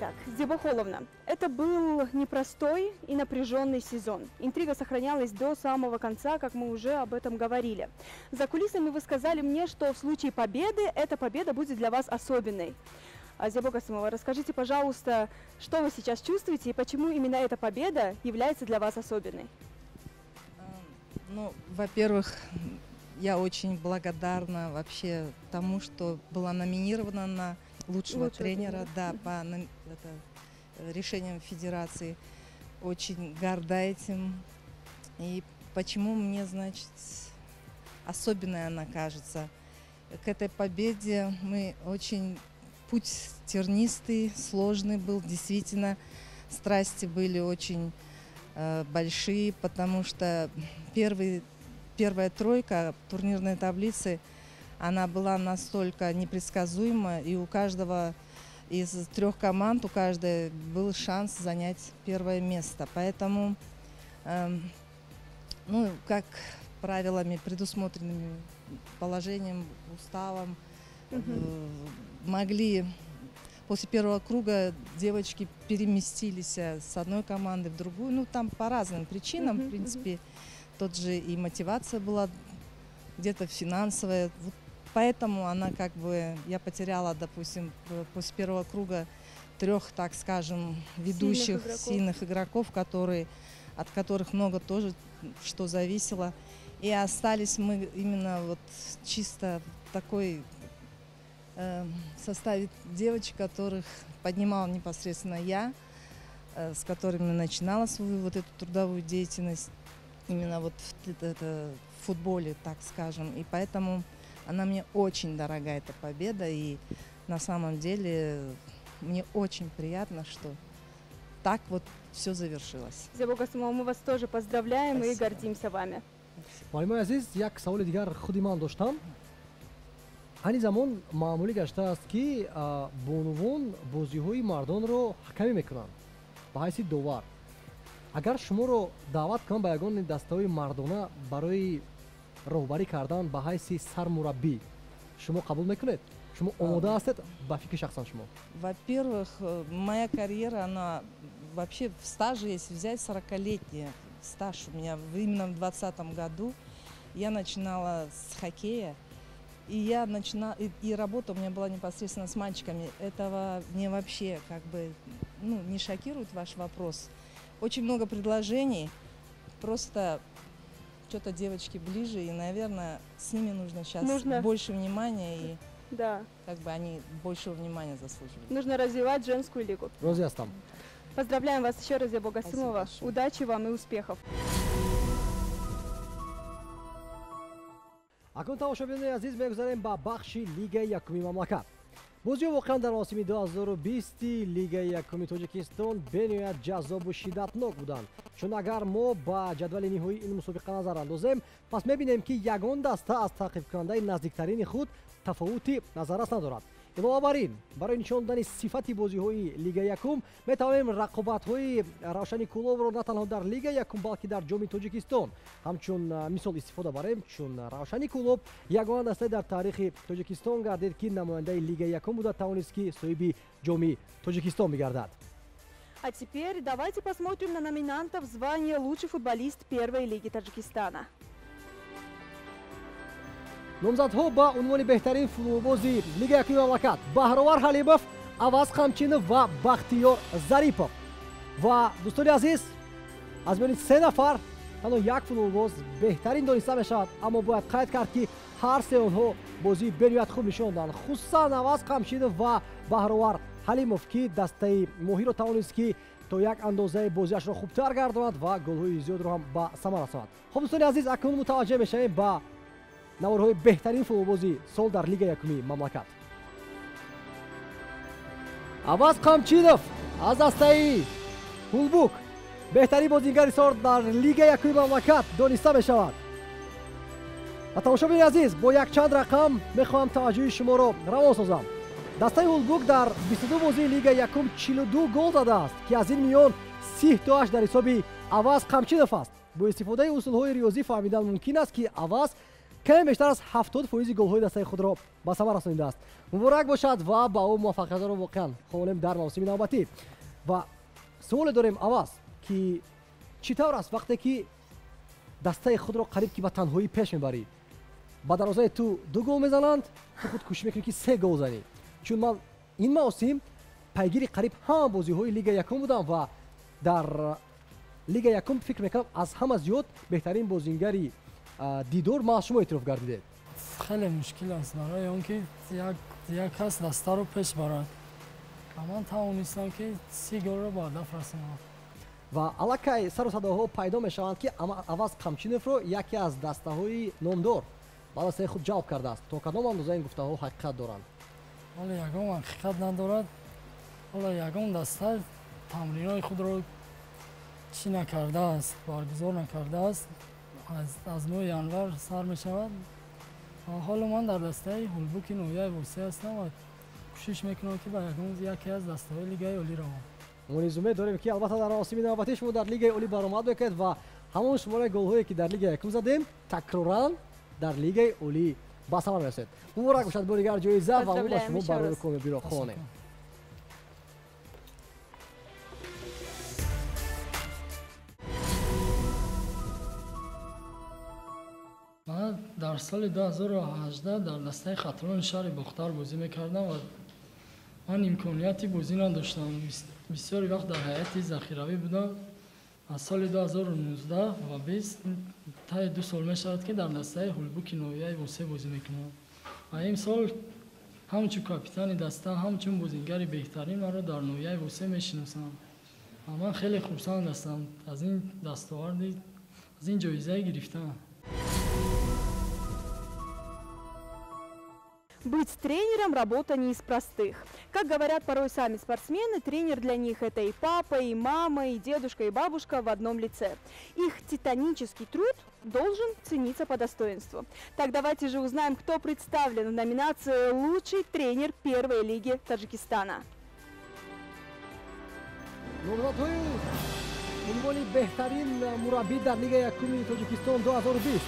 [SPEAKER 3] Итак, Зебо Холовна, это был непростой и напряженный сезон. Интрига сохранялась до самого конца, как мы уже об этом говорили. За кулисами вы сказали мне, что в случае победы эта победа будет для вас особенной. Зебо Гасымова, расскажите, пожалуйста, что вы сейчас чувствуете и почему именно эта победа является для вас особенной?
[SPEAKER 13] Ну, во-первых, я очень благодарна вообще тому, что была номинирована на лучшего тренера, да, по решениям федерации. Очень горда этим. И почему мне, значит, особенная она кажется. К этой победе мы очень... Путь тернистый, сложный был, действительно. Страсти были очень большие, потому что первая тройка турнирной таблицы, она была настолько непредсказуема, и у каждого из 3 команд у каждой был шанс занять первое место. Поэтому, ну, как правилами, предусмотренными положением, уставом, могли после первого круга девочки переместились с одной команды в другую. Ну, там по разным причинам, в принципе, тот же и мотивация была где-то финансовая. Вот поэтому она как бы, я потеряла, допустим, после первого круга 3, так скажем, ведущих, сильных игроков, от которых много тоже что зависело. И остались мы именно вот чисто в такой составе девочек, которых поднимала непосредственно я, с которыми начинала свою вот эту трудовую деятельность, именно вот в футболе, так скажем. И поэтому она мне очень дорога, эта победа. И на самом деле мне очень приятно, что так вот все завершилось.
[SPEAKER 3] Зябо Касымова, мы вас тоже поздравляем.
[SPEAKER 13] Спасибо.
[SPEAKER 3] И гордимся вами.
[SPEAKER 2] Маълимои азиз, як саволи дигар худи ман доштам. ҳани замон маъмулӣ гаштааст ки бонувон бозиҳои мардонро ҳакамӣ мекунанд ба ҳайси довар. агар шуморо даъват кунанд ба ягони дастаҳои мардона барои роҳбарӣ кардан ба ҳайси сармураббӣ, шумо қабул мекунед? Шумо омода ҳастед ба фикри шахсан шумо?
[SPEAKER 13] Во-первых, моя карьера, она вообще в стаже, если взять 40-летний стаж у меня, именно в 2020 году я начинала с хоккея. И я начинала, и работа у меня была непосредственно с мальчиками. Этого мне вообще как бы, ну, не шокирует ваш вопрос. Очень много предложений, просто что-то девочки ближе, и, наверное, с ними нужно сейчас больше внимания, и как бы они большего внимания заслуживают.
[SPEAKER 3] Нужно развивать женскую лигу.
[SPEAKER 2] Розиастам.
[SPEAKER 3] Поздравляем вас еще раз, Зябо Касымова. Удачи вам и успехов.
[SPEAKER 2] акун тамошобинони азиз мегузарем ба бахши лигаи якуми мамлакат. бозиҳо воқеан дар мавсими 2020 лигаи якуми тоҷикистон бениҳоят ҷаззобу шиддатнок буданд. чун агар мо ба ҷадвали ниҳоии ин мусобиқа назар андозем, пас мебинем ки ягон даста аз таъқибкунандаи наздиктарини худ тафовути назаррас надорад. илова бар ин, барои нишон додани сифати бозиҳои лигаи якум метавонем рақобатҳои равшани куловро на танҳо дар лигаи якум, балки дар ҷоми тоҷикистон ҳамчун мисол истифода барем, чун равшани кулов ягона дастае дар таърихи тоҷикистон гардид ки намояндаи лигаи якум буда тавонист ки соҳиби ҷоми тоҷикистон бигардад.
[SPEAKER 3] А теперь давайте посмотрим на номинантов звания «Лучший футболист первой лиги Таджикистана».
[SPEAKER 2] номзадҳо ба унвони беҳтарин футболбози лигаи якуми мамлакат: Баҳровар Ҳалимов, Аваз Қамчинов ва Бахтиёр Зарипов. ва дӯстони азиз, аз миёни 3 нафар танҳо як футболбоз беҳтарин дониста мешавад, аммо бояд қайд кард ки ҳар се онҳо бозии бениҳоят хуб нишон доданд, хусусан Аваз Қамчинов ва Баҳровар Ҳалимов, ки дастаи моҳиро тавонист ки то як андозаи бозиашро хубтар гардонад ва голҳои зиёдро ҳам ба самар расонад. хуб дӯстони азиз, акнун мутаваҷҷеҳ мешавем ба наворҳои беҳтарин футболбози сол дар лигаи якуми мамлакат. Аваз Қамчинов аз дастаи Ҳулбук беҳтарин бозингари сол дар лигаи якуми мамлакат дониста мешавад. ва тамошобини азиз, бо якчанд рақам мехоҳам таваҷҷӯҳи шуморо равон созам. дастаи Ҳулбук дар 22 бозии лигаи якум 42 гол задааст, ки аз ин миён 30 дар ҳисоби Аваз Қамчинов аст. бо истифодаи усулҳои риёзӣ фаҳмидан мумкин аст ки Аваз каме бештар аз 70% голҳои дастаи худро ба самар расонидааст. муборак бошад ва ба ӯ муваффақиятҳоро воқеан хоҳонем дар мавсими навбатӣ. ва суоле дорем, Аваз, ки чӣ тавр аст вақте ки дастаи худро қариб ки ба танҳоӣ пеш мебарӣ, ба дарвозаи ту 2 гол мезананд, ту худ кӯшиш мекунӣ ки 3 гол занӣ. чун ман ин мавсим пайгири қариб ҳама бозиҳои лигаи якум будам ва дар лигаи якум фикр мекунам аз ҳама зиёд беҳтарин бозингари дидор ма аз шумо эътироф гардидед.
[SPEAKER 14] хеле мушкил аст барои он ки як кас дастаро пеш барад. ман тавонистам ки 30 голро ба ҳадаф расонам.
[SPEAKER 2] ва аллакай сару садоҳо пайдо мешаванд ки Аваз Қамчиновро яке аз дастаҳои номдор ба дастаи худ ҷалб кардааст. то кадом андоза ин гуфтаҳо ҳақиқат доранд?
[SPEAKER 14] ҳоло ягон ҳақиқат надорад. ҳоло ягон даста тамринои худро чӣ накардааст, баргузор накардааст. аз моҳи январ сар мешавад. ҳоло ман дар дастаи Ҳулбуки ноҳияи Восӣ ҳастам ва кӯшиш мекунам ки ба яке аз дастаҳои лигаи олӣ равам.
[SPEAKER 2] низ умед дорем ки албатта дар мавсими навбатӣ шумо дар лигаи олӣ баромад мекунед ва ҳамон шумораи голҳое ки дар лигаи якум задем такроран дар лигаи олӣ ба самар мерасед. муборак бошад бори дигар ҷоиза ва мо ба шумо барори комебиро хонем.
[SPEAKER 14] ман дар соли 2018 дар дастаи хатлони шаҳри бохтар бозӣ мекардам ва ман имконияти бозӣ надоштам. бисёри вақт дар ҳайати захиравӣ будам. аз соли 2019 ва 20 таи 2 сол мешавад ки дар дастаи ҳулбуки ноҳияи восе бозӣ мекунам. ва имсол ҳамчун капитани даста, ҳамчун бозингари беҳтарин маро дар ноҳияи восе мешиносам. ва ман хеле хурсанд ҳастам аз ин дастоварди, аз ин ҷоизаи гирифтан.
[SPEAKER 3] Быть тренером – работа не из простых. Как говорят порой сами спортсмены, тренер для них – это и папа, и мама, и дедушка, и бабушка в одном лице. Их титанический труд должен цениться по достоинству. Так давайте же узнаем, кто представлен в номинации «Лучший тренер первой лиги Таджикистана».
[SPEAKER 2] унвони беҳтарин мураббӣ дар лигаи якуми Тоҷикистон 2020.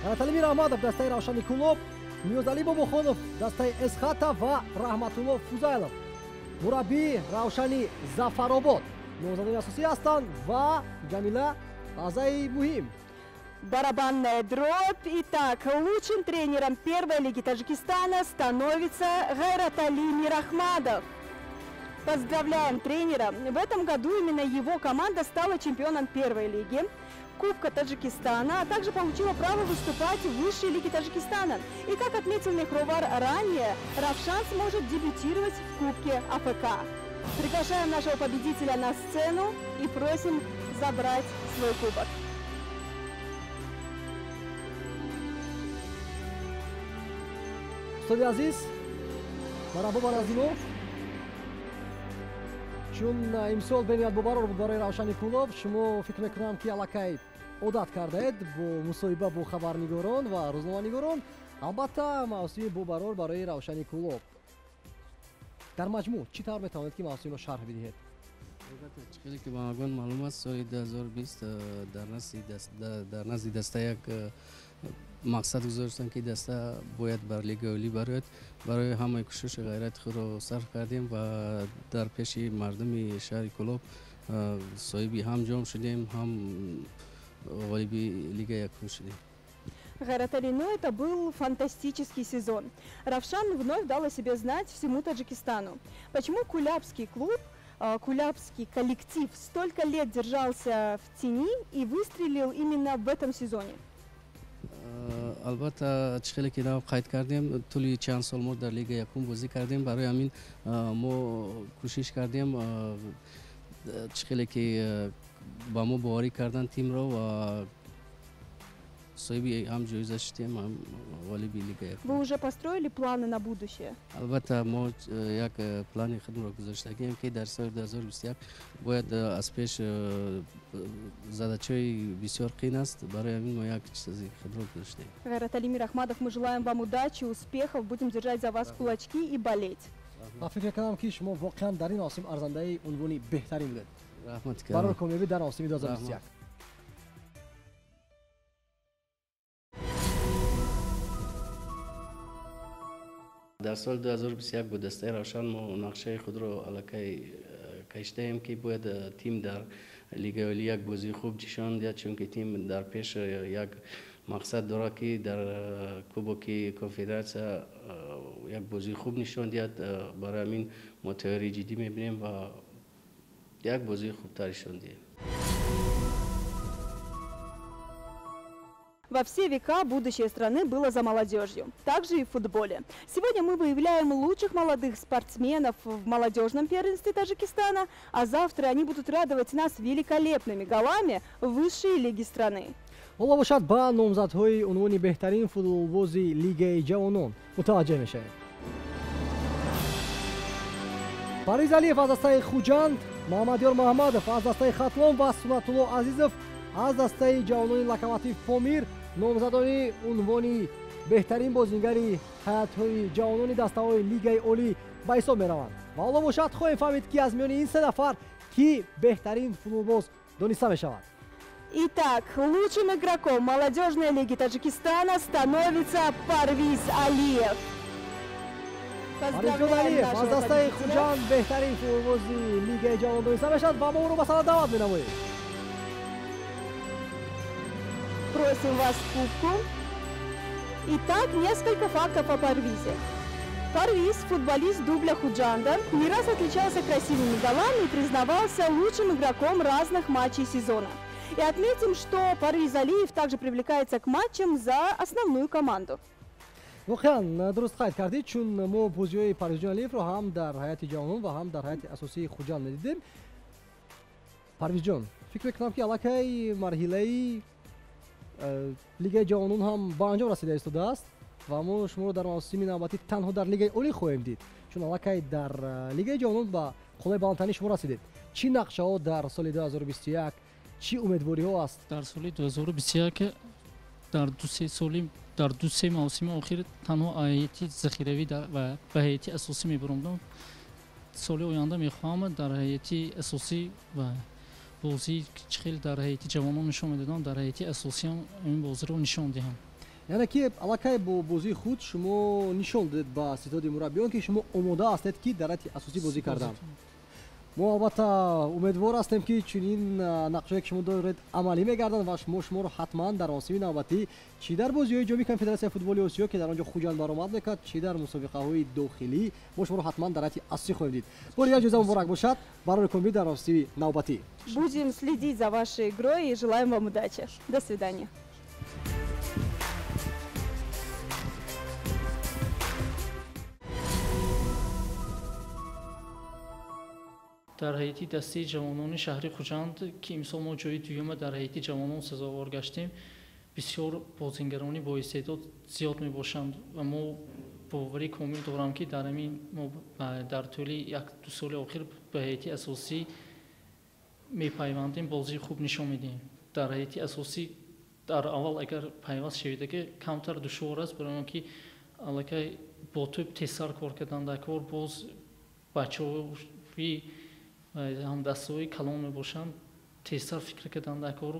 [SPEAKER 2] Раталимир Аҳмадов дастаи Равшани Кулоб, Ниёзалӣ Бобохонов дастаи Эсхата ва Раҳматулло Фузайлов мураббии Равшани Зафаробод номзадони асосӣ ҳастанд ва Ҷамила азаи муҳим.
[SPEAKER 3] Барабанная дробь. Итак, лучшим тренером первой лиги Таджикистана становится Гайраталимир Ахмадов. Поздравляем тренера! В этом году именно его команда стала чемпионом первой лиги, Кубка Таджикистана, а также получила право выступать в высшей лиге Таджикистана. И как отметил Мехровар ранее, Равшан сможет дебютировать в Кубке АФК. Приглашаем нашего победителя на сцену и просим забрать свой кубок.
[SPEAKER 2] Студия азиз, марҳабо ба наздимо. чун имсол беният бобарор буд барои Равшани Кулоб, шумо фикр мекунам ки аллакай одат кардаед бо мусоҳиба бо хабарнигорон ва рӯзноманигорон. албатта мавсими бобарор барои Равшани Кулоб. дар маҷмӯъ чӣ тавр метавонед ки мавсимро шарҳ бидиҳед?
[SPEAKER 15] чиқдре ки ба магон маълум аст, соли 2020 дар назди даста як мақсад гузоштам ки даста бояд бар лигаи олӣ барояд. барои ҳамаи кӯшиши ғайрати худро сарф кардем ва дар пеши мардуми шаҳри Кулоб соҳиби ҳам ҷом шудем, ҳам ғолиби лигаи якум шудем.
[SPEAKER 3] Гайратали, это был фантастический сезон. Равшан вновь дал о себе знать всему Таджикистану. Почему кулябский клуб, кулябский коллектив столько лет держался в тени и выстрелил именно в этом сезоне?
[SPEAKER 15] албатта чӣ хеле ки нав қайд кардем, тӯли чанд сол мо дар лигаи якум бозӣ кардем. барои ҳамин мо кӯшиш кардем чӣ хеле ки ба мо боварӣ кардан тимро ва соҳиби ҳам ҷоиза шудем, ҳам ғолиби лигаи якум.
[SPEAKER 3] Вы уже построили планы на будущее?
[SPEAKER 15] албатта мо як плани худро гузоштагем ки дар соли 2021 бояд аз пеш задачаи бисёр қин аст. барои ҳамин мо як чизи худро гузоштем.
[SPEAKER 3] Гайраталимир Ахмадов, мы желаем вам удачи, успехов, будем держать за вас кулачки и болеть.
[SPEAKER 2] ва фикр мекунам ки шумо воқеан дар ин мавсим арзандаи унвони беҳтарин будед.
[SPEAKER 15] раҳмат
[SPEAKER 2] барори комёбӣ дар мавсими 2021.
[SPEAKER 15] дар соли 2021 бо дастаи Равшан мо нақшаи худро аллакай кашидаем ки бояд тим дар лигаи олӣ як бозии хуб нишон диҳад, чунки тим дар пеш як мақсад дорад ки дар кубоки конфедератсия як бозии хуб нишон диҳад. барои ҳамин мо тайёрии ҷиддӣ мебинем ва як бозии хубтар нишон диҳем.
[SPEAKER 3] Во все века будущее страны было за молодежью, также и в футболе. Сегодня мы выявляем лучших молодых спортсменов в молодежном первенстве Таджикистана, а завтра они будут радовать нас великолепными голами в высшей лиге страны.
[SPEAKER 2] ҳоло бошад ба номзадҳои унвони беҳтарин футболбози лигаи ҷавонон мутаваҷҷеҳ мешавем. Фариз Алиев аз дастаи Хуҷанд, Муҳаммадёр Муҳаммадов аз дастаи Хатлон ва Сунатулло Азизов аз дастаи ҷавонони Локомотив Помир номзадони унвони беҳтарин бозингари ҳайатҳои ҷавонони дастаҳои лигаи олӣ ба ҳисоб мераванд. Ва ҳоло бошад хоҳем фаҳмид ки аз миёни ин се нафар ки беҳтарин футболбоз дониста мешавад.
[SPEAKER 3] Итак, лучшим игроком молодежной лиги Таджикистана становится Парвиз Алиев.
[SPEAKER 2] Парвиз Алиев аз дастаи Хуҷанд беҳтарин футболбози лигаи ҷавонон дониста мешавад ва мо ӯро ба сара даъват менамоем.
[SPEAKER 3] Просим вас к кубку. Итак, несколько фактов о Парвизе. Парвиз, футболист дубля Худжанда, не раз отличался красивыми голами и признавался лучшим игроком разных матчей сезона. И отметим, что Парвиз Алиев также привлекается к матчам за основную команду.
[SPEAKER 2] воқеан дуруст қайд кардед, чун мо бозиҳои Парвизҷон Алиевро ҳам дар ҳайати ҷавонон ва ҳам дар ҳайати асосии Хуҷанд медидем. Парвизҷон, фикр мекунам ки аллакай марҳилаи лигаи ҷавонон ҳам ба анҷом расида истодааст ва мо шуморо дар мавсими навбатӣ танҳо дар лигаи олӣ хоҳем дид, чун аллакай дар лигаи ҷавонон ба қолаи баландтарини шумо расидед. Чӣ нақшаҳо дар соли 2021, чӣ умедвориҳо аст?
[SPEAKER 14] дар соли 2021 дар ду се мавсими охир танҳо ҳайати захиравӣ ва ба ҳайати асосӣ мебаромдам. соли оянда мехоҳам дар ҳайати асосӣ ва бозии чӣ хел дар ҳайати ҷавонон нишон медодам, дар ҳайати асосӣ ҳам ин бозиро нишон диҳам.
[SPEAKER 2] яъне ки аллакай бо бозии худ шумо нишон додед ба ситоди мураббиён ки шумо омода ҳастед ки дар ҳайати асосӣ бозӣ кардан. мо албатта умедвор ҳастем ки чунин нақшҳое ки шумо доред амалӣ мегарданд ва шуморо ҳатман дар мавсими навбатӣ чӣ дар бозиҳои ҷоми конфедератсияи футболи осиё ки дар он ҷо Хуҷанд баромад мекард, чӣ дар мусобиқаҳои дохилӣ мо шуморо ҳатман дар ҳайати асосӣ хоҳем дид. бори як ҷоиза муборак бошад барои комбӣ дар мавсими навбатӣ.
[SPEAKER 3] Будем следить за вашей игрой и желаем вам удачи. До свидания.
[SPEAKER 14] дар ҳайати дастаи ҷавонони шаҳри Хуҷанд ки имсол мо ҷои дуюма дар ҳайати ҷавонон сазовор гаштем, бисёр бозингарони боистеъдод зиёд мебошанд ва мо боварӣ комил дорам ки дар тӯли 1-2 соли охир ба ҳайати асосӣ мепайвандем, бозии хуб нишон медиҳем. дар ҳайати асосӣ дар аввал агар пайваст шавидагӣ камтар душвор аст, барои он ки аллакай бо тӯб тезтар кор кардан дар кор боз бачаҳои ҳамдастаҳои калон мебошанд, тезтар фикр кардан дар кор.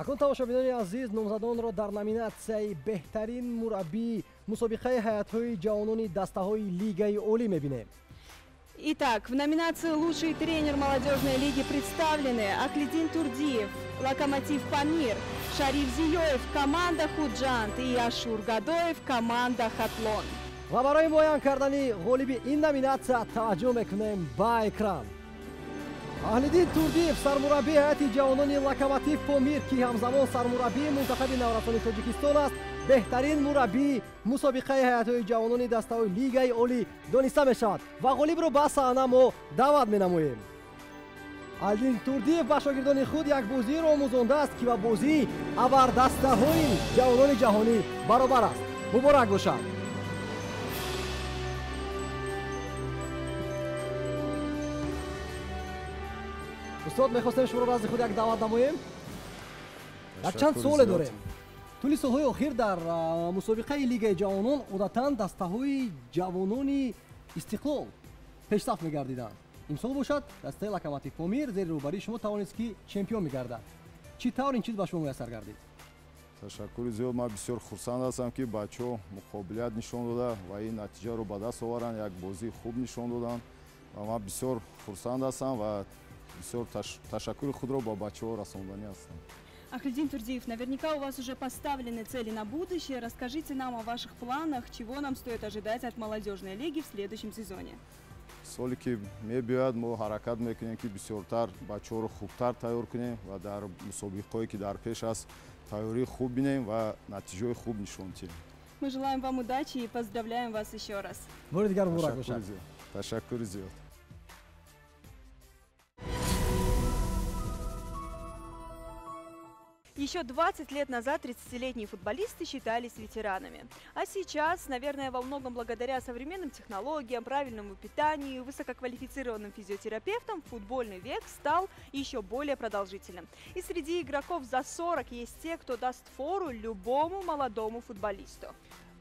[SPEAKER 2] акнун тамошобинони азиз, номзадонро дар номинатсияи беҳтарин мураббӣ мусобиқаи ҳайатҳои ҷавонони дастаҳои лигаи олӣ мебинем.
[SPEAKER 3] Итак, в номинации «Лучший тренер молодежной лиги» представлены Ахлидин Турдиев, Локомотив Памир, Шариф Зиёев, команда Худжанд и Ашур Гадоев, команда Хатлон.
[SPEAKER 2] ва барои муайян кардани ғолиби ин номинатсия таваҷҷӯҳ мекунем ба экран. Аҳлиддин Турдиев, сармураббии ҳайати ҷавонони Локомотив Помир ки ҳамзамон сармураббии мунтахаби наврасони Тоҷикистон аст, беҳтарин мураббии мусобиқаи ҳайатҳои ҷавонони дастаҳои лигаи олӣ дониста мешавад ва ғолибро ба саҳна мо даъват менамоем. Аҳлиддин Турдиев ба шогирдони худ як бозиро омӯзондааст ки ба бозии абардастаҳои ҷавонони ҷаҳонӣ баробар аст. муборак бошад. устод, мехостем шуморо назди худ як даъват намоем. як чанд суоле дорем. тӯли солҳои охир дар мусобиқаи лигаи ҷавонон одатан дастаҳои ҷавонони Истиқлол пешсаф мегардиданд. имсол бошад дастаи Локомотив Помир зери рӯбарии шумо тавонист ки чемпион мегардад. чӣ тавр ин чиз ба шумо муяссар гардид?
[SPEAKER 16] ташаккури зиёд. Ман бисёр хурсанд ҳастам ки бачаҳо муқобилият нишон дода ва ин натиҷаро ба даст оваранд, як бозии хуб нишон доданд ва ман бисёр хурсанд ҳастам ва бисёр ташаккури худро ба бачаҳо расондани ҳастам.
[SPEAKER 3] Ахлиддин Турдиев, наверняка у вас уже поставлены цели на будущее. Расскажите нам о ваших планах, чего нам стоит ожидать от молодежной лиги в следующем сезоне.
[SPEAKER 16] соле ки мебиёяд мо ҳаракат мекунем ки бисёртар бачаҳоро хубтар тайёр кунем ва дар мусобиқҳое ки дар пеш аст тайёрии хуб бинем ва натиҷаҳои хуб нишон диҳем.
[SPEAKER 3] Мы желаем вам удачи и поздравляем вас еще раз.
[SPEAKER 2] бори дигар муборак бошад.
[SPEAKER 16] ташаккури зиёд.
[SPEAKER 3] Еще 20 лет назад 30-летние футболисты считались ветеранами. А сейчас, наверное, во многом благодаря современным технологиям, правильному питанию, высококвалифицированным физиотерапевтам, футбольный век стал еще более продолжительным. И среди игроков за 40 есть те, кто даст фору любому молодому футболисту.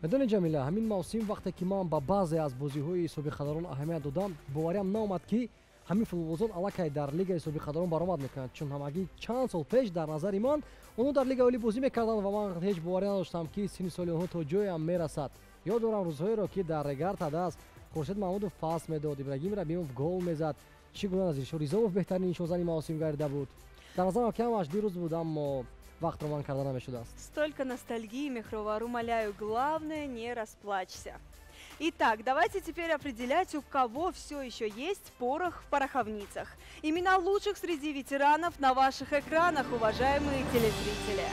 [SPEAKER 2] медони ҷамила, ҳамин мавсим вақте ки ман ба баъзе аз бозиҳои собиқадарон аҳамият додам, бовариам наомад ки ҳамин футболбозон аллакай дар лигаи собиқадарон баромад мекунанд, чун ҳамагӣ чанд сол пеш дар назари ман онҳо дар лигаи олӣ бозӣ мекарданд ва ман ҳеҷ боварӣ надоштам ки синни соли онҳо то ҷоям мерасад. ёд дорам рӯзҳоеро ки дар регарта даст хуршед маҳмудов пас медод, ибрагим рабимов гол мезад. чӣ гуна назир шоризомов беҳтарин нишонзани мавсим гардида буд. Дар назарам камаш дирӯз буд, аммо вақт роман карда намешудааст.
[SPEAKER 3] Столько ностальгии, Мехровар, умоляю, главное не расплачься. Итак, давайте теперь определять, у кого все еще есть порох в пороховницах. Имена лучших среди ветеранов на ваших экранах, уважаемые телезрители.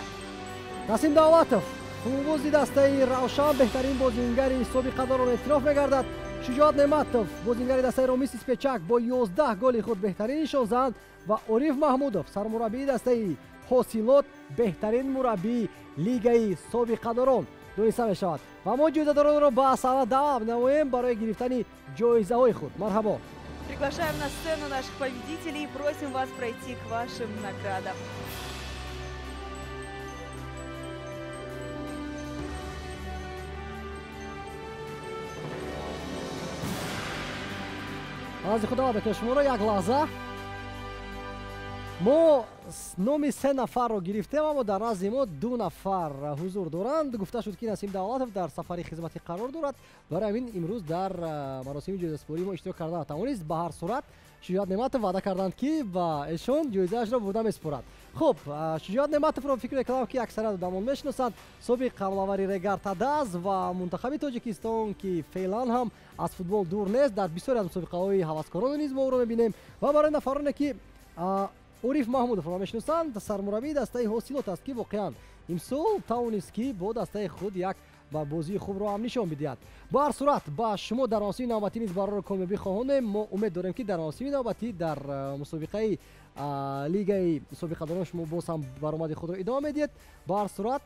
[SPEAKER 2] Насим Давлатов, футболбози дастаи Равшан, беҳтарин бозингари собиқадарон эътироф мегардад. Шуҷоат Неъматов, бозингари дастаи Ромис Спечак бо 11 голи худ беҳтарин нишон занд ва Ориф Маҳмудов, сармураббии дастаи Ҳосилот, беҳтарин мураббии лигаи собиқадарон дониста мешавад. Ва мо ҷоизадоронро ба саҳна даъват менамоем барои гирифтани ҷоизаҳои худ. Марҳабо.
[SPEAKER 3] Приглашаем на сцену наших победителей и просим вас пройти к вашим наградам.
[SPEAKER 2] назди худ дават мекунам шуморо як лаҳза. мо номи 3 нафарро гирифтем, аммо дар назди мо 2 нафар ҳузур доранд. гуфта шуд ки Насим Давлатов дар сафари хизматӣ қарор дорад. Барои ҳамин имрӯз дар маросими ҷоизаспории мо иштирок карда натавонист. ба ҳар сурат Шуҷоат Неъматов ваъда карданд ки ба эшон ҷоизаашро бурда месупорад. хуб, Шуҷоат Неъматовро фикр мекунам ки аксарият одамон мешиносанд. собиқ қамлавари Регарта Даз ва мунтахаби Тоҷикистон ки феълан ҳам аз футбол дур нест, дар бисёре аз мусобиқаҳои ҳаваскорон низ мо ӯро мебинем. ва барои нафароне ки Ориф Маҳмудовро мешиносанд, сармураббии дастаи Ҳосилот аст ки воқеан имсол тавонист ки бо дастаи худ як ба бозии хубро ҳам нишон бидиҳад. ба ҳар сурат ба шумо дар мавсими навбатӣ низ бароро комёбӣ хоҳонем. мо умед дорем ки дар мавсими навбатӣ дар мусобиқаи лигаи собиқадарон шумо боз ҳам баромади худро идома медиҳед. ба ҳар сурат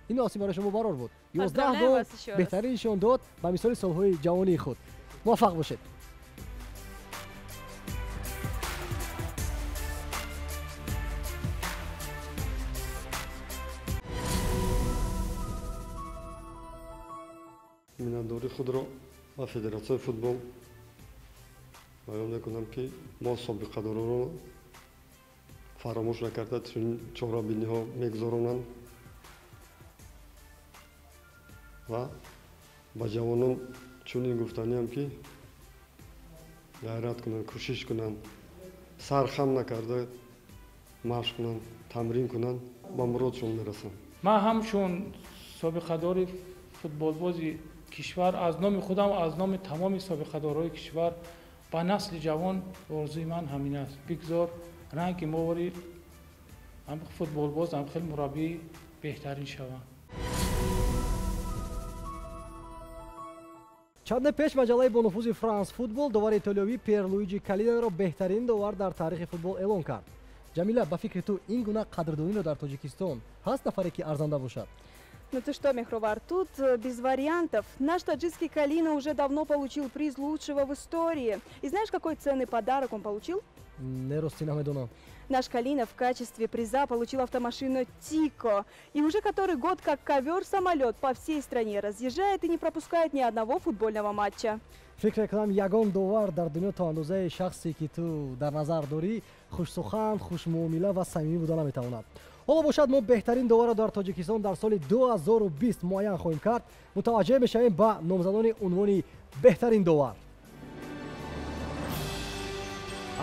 [SPEAKER 2] ин мавсим барои шумо барор буд. 11 гол беҳтарин нишон дод ба мисоли солҳои ҷавонии худ. муваффақ бошед.
[SPEAKER 17] миннатдории худро ба федератсияи футбол баён мекунам ки мо собиқадаронро фаромӯш накарда чунин чорабиниҳо мегузаронанд ва ба ҷавонон чунин гуфтаниам ки ғайрат кунанд, кӯшиш кунанд, сар хам накарда машқ кунанд, тамрин кунанд, ба муродшон мерасанд.
[SPEAKER 18] ман ҳамчун собиқадори футболбози кишвар аз номи худам аз номи тамоми собиқадорҳои кишвар ба насли ҷавон орзуи ман ҳамин аст. бигзор ранги мовори ҳам футболбоз ҳам хел мураббии беҳтарин шаванд.
[SPEAKER 2] чанд пеш маҷалаи бонуфузи Франс футбол довари итолиёвӣ Пьер Луиджи Калинеро беҳтарин довар дар тарихи футбол эълон кард. Ҷамила, ба фикри ту ин гуна қадрдониро дар Тоҷикистон ҳаст нафаре ки арзанда бошад?
[SPEAKER 3] Ну ты что, Мехровар, тут без вариантов. Наш таджикский Калина уже давно получил приз лучшего в истории. И знаешь, какой ценный подарок он получил? Наш Калина в качестве приза получил автомашину Тико. И уже который год как ковер-самолет по всей стране разъезжает и не пропускает ни одного футбольного матча.
[SPEAKER 2] фикр кунам ягон довар дар дунё то андозаи шахсе ки ту дар назар дорӣ хушсухан, хушмуомила ва самимӣ буда наметавонад. ҳоло бошад мо беҳтарин доварро дар Тоҷикистон дар соли 2020 муайян хоҳем кард. мутаваҷҷеҳ мешавем ба номзадони унвони беҳтарин довар.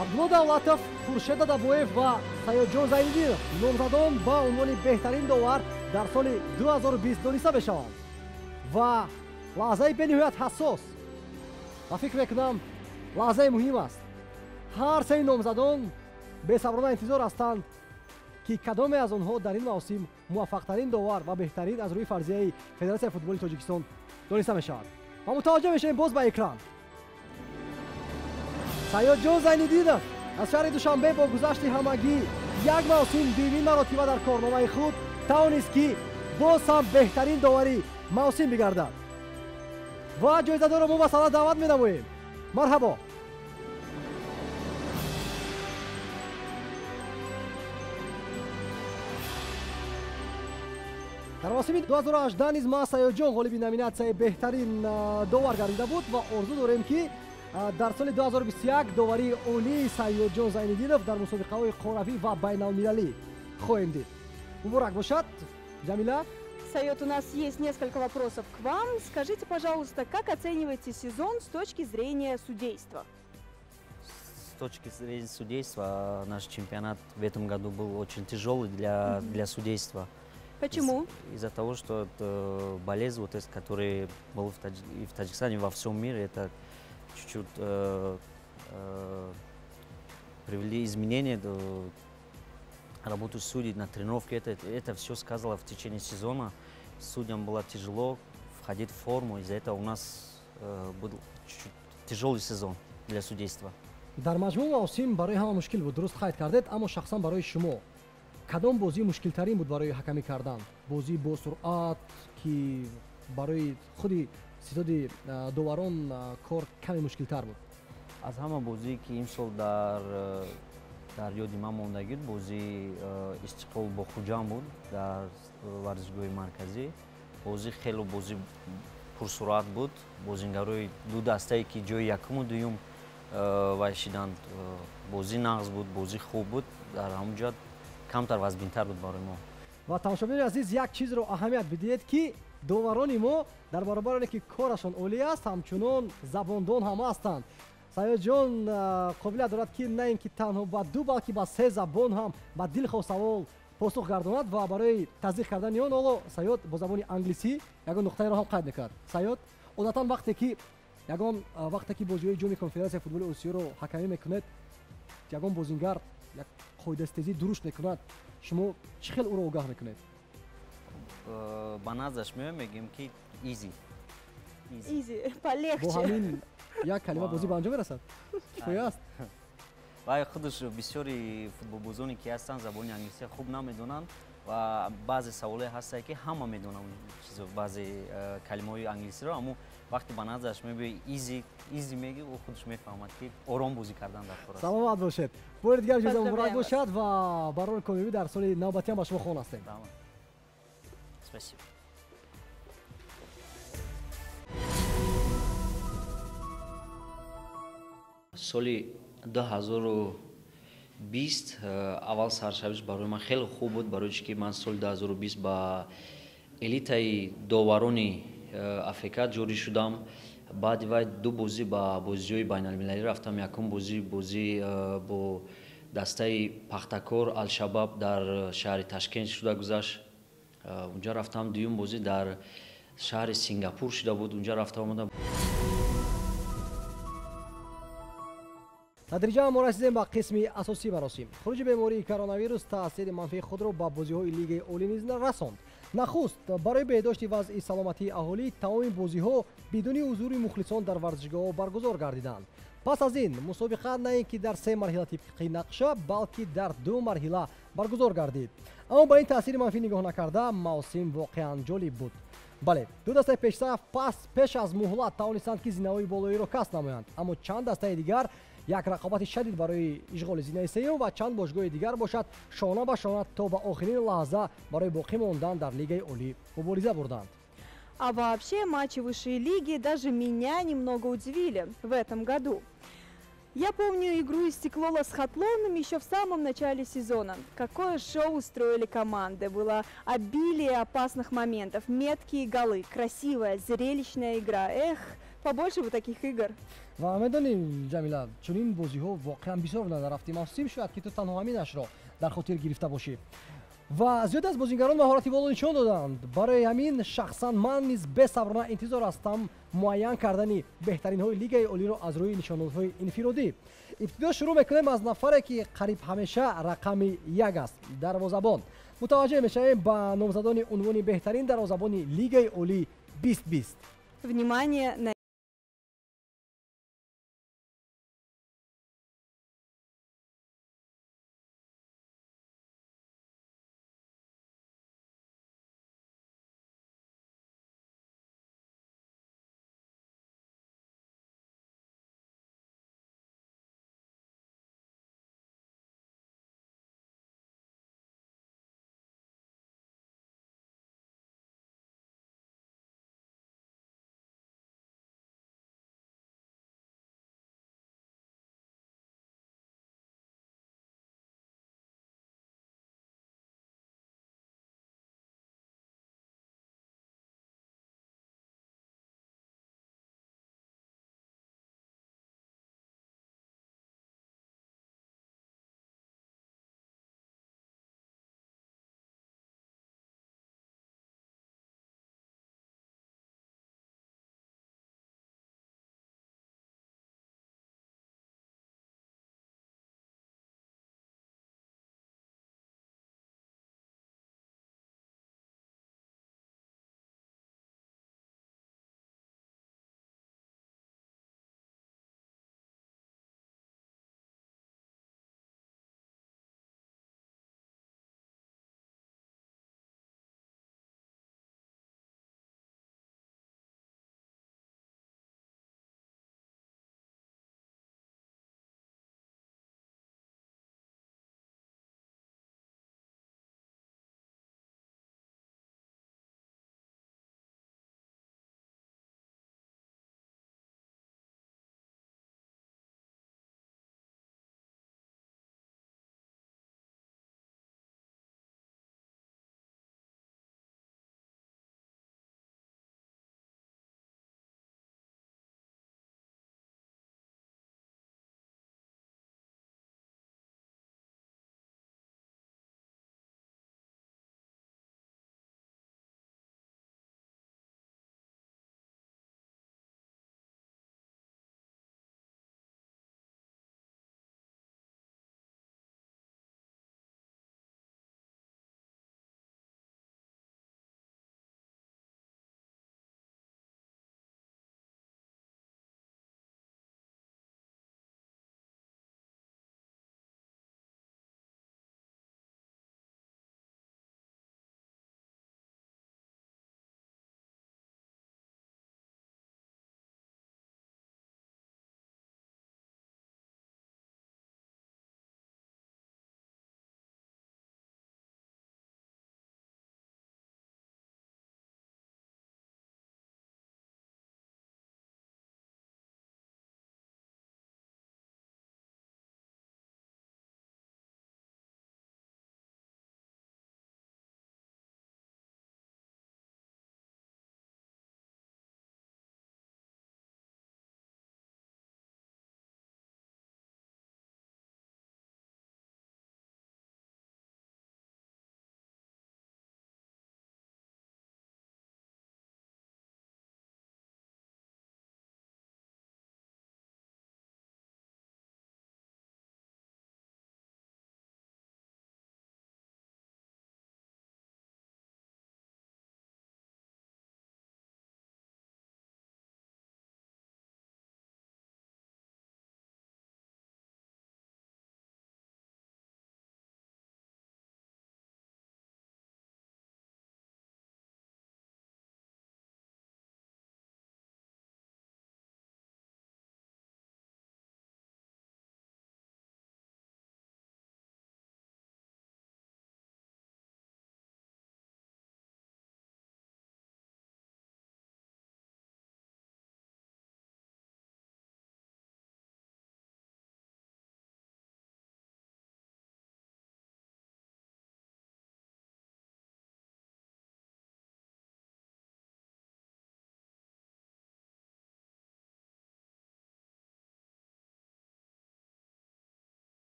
[SPEAKER 2] Абдулло Давлатов, Хуршед Дадабоев ва Саёдҷон Зайниддинов номзадон ба унвони беҳтарин довар дар соли 2020 дониста мешаванд. ва лаҳзаи бениҳоят ҳассос ва фикр мекунам лаҳзаи муҳим аст. ҳар саи номзадон бесаброна интизор ҳастанд ки кадоме аз онҳо дар ин мавсим муваффақтарин довар ва беҳтарин аз рӯи фарзияи Федератсияи футболи Тоҷикистон дониста мешавад. ва мутаваҷҷеҳ мешавем боз ба экран. Саёдҷон Зайниддинов аз шаҳри Душанбе бо гузашти ҳамагӣ як мавсим дуюмин маротиба дар корномаи худ тавонист ки боз ҳам беҳтарин довари мавсим бигардад. ва ҷоизадорро мо ба саҳна даъват менамоем. марҳабо. дар мавсими 2018 низ ма саёҷон ғолиби номинатсияи беҳтарин довар гардида буд ва орзу дорем ки дар соли 2021 доварии олии саёҷон зайниддинов дар мусобиқаҳои қоравӣ ва байналмилалӣ хоҳем дид. Муборак бошад. Ҷамила.
[SPEAKER 3] Сайёт, у нас есть несколько вопросов к вам. Скажите, пожалуйста, как оцениваете сезон с точки зрения судейства?
[SPEAKER 19] С точки зрения судейства наш чемпионат в этом году был очень тяжелый для судейства.
[SPEAKER 3] Почему?
[SPEAKER 19] Из-за того, что это болезнь, вот, который был и в Таджикистане, и во всем мире, это чуть-чуть привели изменения до работы судей на тренировке. Это все сказало в течение сезона. Судьям было тяжело входить в форму. Из-за этого у нас был чуть-чуть тяжелый сезон для судейства.
[SPEAKER 2] дар маҷмӯъ мавсим барои ҳама мушкил буд, дуруст қайд кардед, аммо шахсан барои шумо кадом бозӣ мушкилтарин буд барои ҳакамӣ кардан? Бозӣ бо суръат ки барои худи ситоди доварон кор каме мушкилтар буд?
[SPEAKER 19] аз ҳама бозие ки имсол дар ёди ман мондагӣ бозии Истиқлол бо Хуҷанд буд дар варзишгоҳи марказӣ. Бозӣ хело бозӣ пурсуръат буд. Бозингарои ду дастае ки ҷои якуму дуюм вайшиданд. Бозӣ нағз буд, бозӣ хуб буд. Дар ҳамон ҷоҳат камтар вазбинтар буд барои мо.
[SPEAKER 2] ва тамошобини азиз, як чизро аҳамият бидиҳед ки доварони мо дар баробар оне ки корашон олӣ аст, ҳамчунон забондон ҳам ҳастанд. Саёҷон қобилият дорад ки на ин ки танҳо ба ду, балки ба се забон ҳам ба дилхоҳ савол посух гардонад ва барои таздиқ кардани он ҳоло Саёд бо забони англисӣ ягон нуқтаеро ҳам қайд мекард. Саёд, одатан вақте ки бозиҳои ҷоми конференсияи футболи осиёро ҳакамӣ мекунед, ягон бозингар як қоидастезӣ дуруст мекунад, шумо чӣ хел ӯро огаҳ мекунед?
[SPEAKER 19] Ба назараш мегӯем ки изи.
[SPEAKER 3] Изи, полегче.
[SPEAKER 2] Бо ҳамин як калима бозӣ ба анҷом мерасад? Кифоя аст?
[SPEAKER 19] Вай худаш бисёри футболбозоне ки ҳастанд забони англисия хуб намедонанд ва баъзе саволе ҳастае ки ҳама медонанд баъзе калимаҳои англисиро, аммо вақте ба назараш мебиёи изи мегӯ, ӯ худаш мефаҳмад ки ором бозӣ кардан дар кор аст.
[SPEAKER 2] Саломат бошед. Бори дигар ҷоиза муборак бошад ва барори комёбӣ дар соли навбатиам ба шумо хон ҳастем.
[SPEAKER 19] Спасибо. соли 2020 аввал саршавиш барои ман хеле хуб буд, барои ки ман соли 2020 ба элитаи доварони Африка ҷорӣ шудам. Баъди вай ду бозӣ ба бозиҳои байналмилалӣ рафтам. Якум бозӣ бо дастаи пахтакор Алшабаб дар шаҳри Ташкент шуда гузашт. Унҷа рафтам. Дуюм бозӣ дар шаҳри Сингапур шуда буд. Унҷа рафта омадам.
[SPEAKER 2] дар диҷаам мо расидем ба қисми асосии маросим. хуруҷи бемории коронавирус таъсири манфии худро ба бозиҳои лигаи олӣ низ расонд. Нахуст, барои беҳдошти вазъи саломатии аҳолӣ тамоми бозиҳо бидуни ҳузури мухлисон дар варзишгоҳҳо баргузор гардиданд. пас аз ин мусобиқа на ин ки дар се марҳила тибқи нақша, балки дар ду марҳила баргузор гардид. аммо ба ин таъсири манфӣ нигоҳ накарда, мавсим воқеан ҷолиб буд. бале, ду дастаи пешсаф пеш аз муҳлат тавонистанд ки зинаҳои болоиро касб намоянд, аммо чанд дастаи дигар як рақобати шадид барои ишғоли зинаи сеюм ва чанд бошгоҳи дигар бошад шона ба шона то ба охирин лаҳза барои боқӣ мондан дар лигаи олӣ мубориза бурданд.
[SPEAKER 3] А вообще матчи высшей лиги даже меня немного удивили в этом году. Я помню игру Истиклола с Хатлоном еще в самом начале сезона. Какое шоу устроили команды. Было обилие опасных моментов, меткие голы, красивая, зрелищная игра. Эх, побольше бы таких игр.
[SPEAKER 2] ва медонем ҷамила, чунин бозиҳо воқеан бисёр буда дар рафти мавсим, шояд ки ту танҳо ҳаминашро дар хотир гирифта бошӣ. ва зиёда аз бозингарон маҳорати боло нишон доданд. барои ҳамин шахсан ман низ бесаброна интизор ҳастам муайян кардани беҳтаринҳои лигаи олиро аз рӯи нишондодҳои инфиродӣ. ибтидо шурӯъ мекунем аз нафаре ки қариб ҳамеша рақами як аст, дарвозабон. мутаваҷҷеҳ мешавем ба номзадони унвони беҳтарин дарвозабони лигаи олӣ 2020.
[SPEAKER 3] Внимание на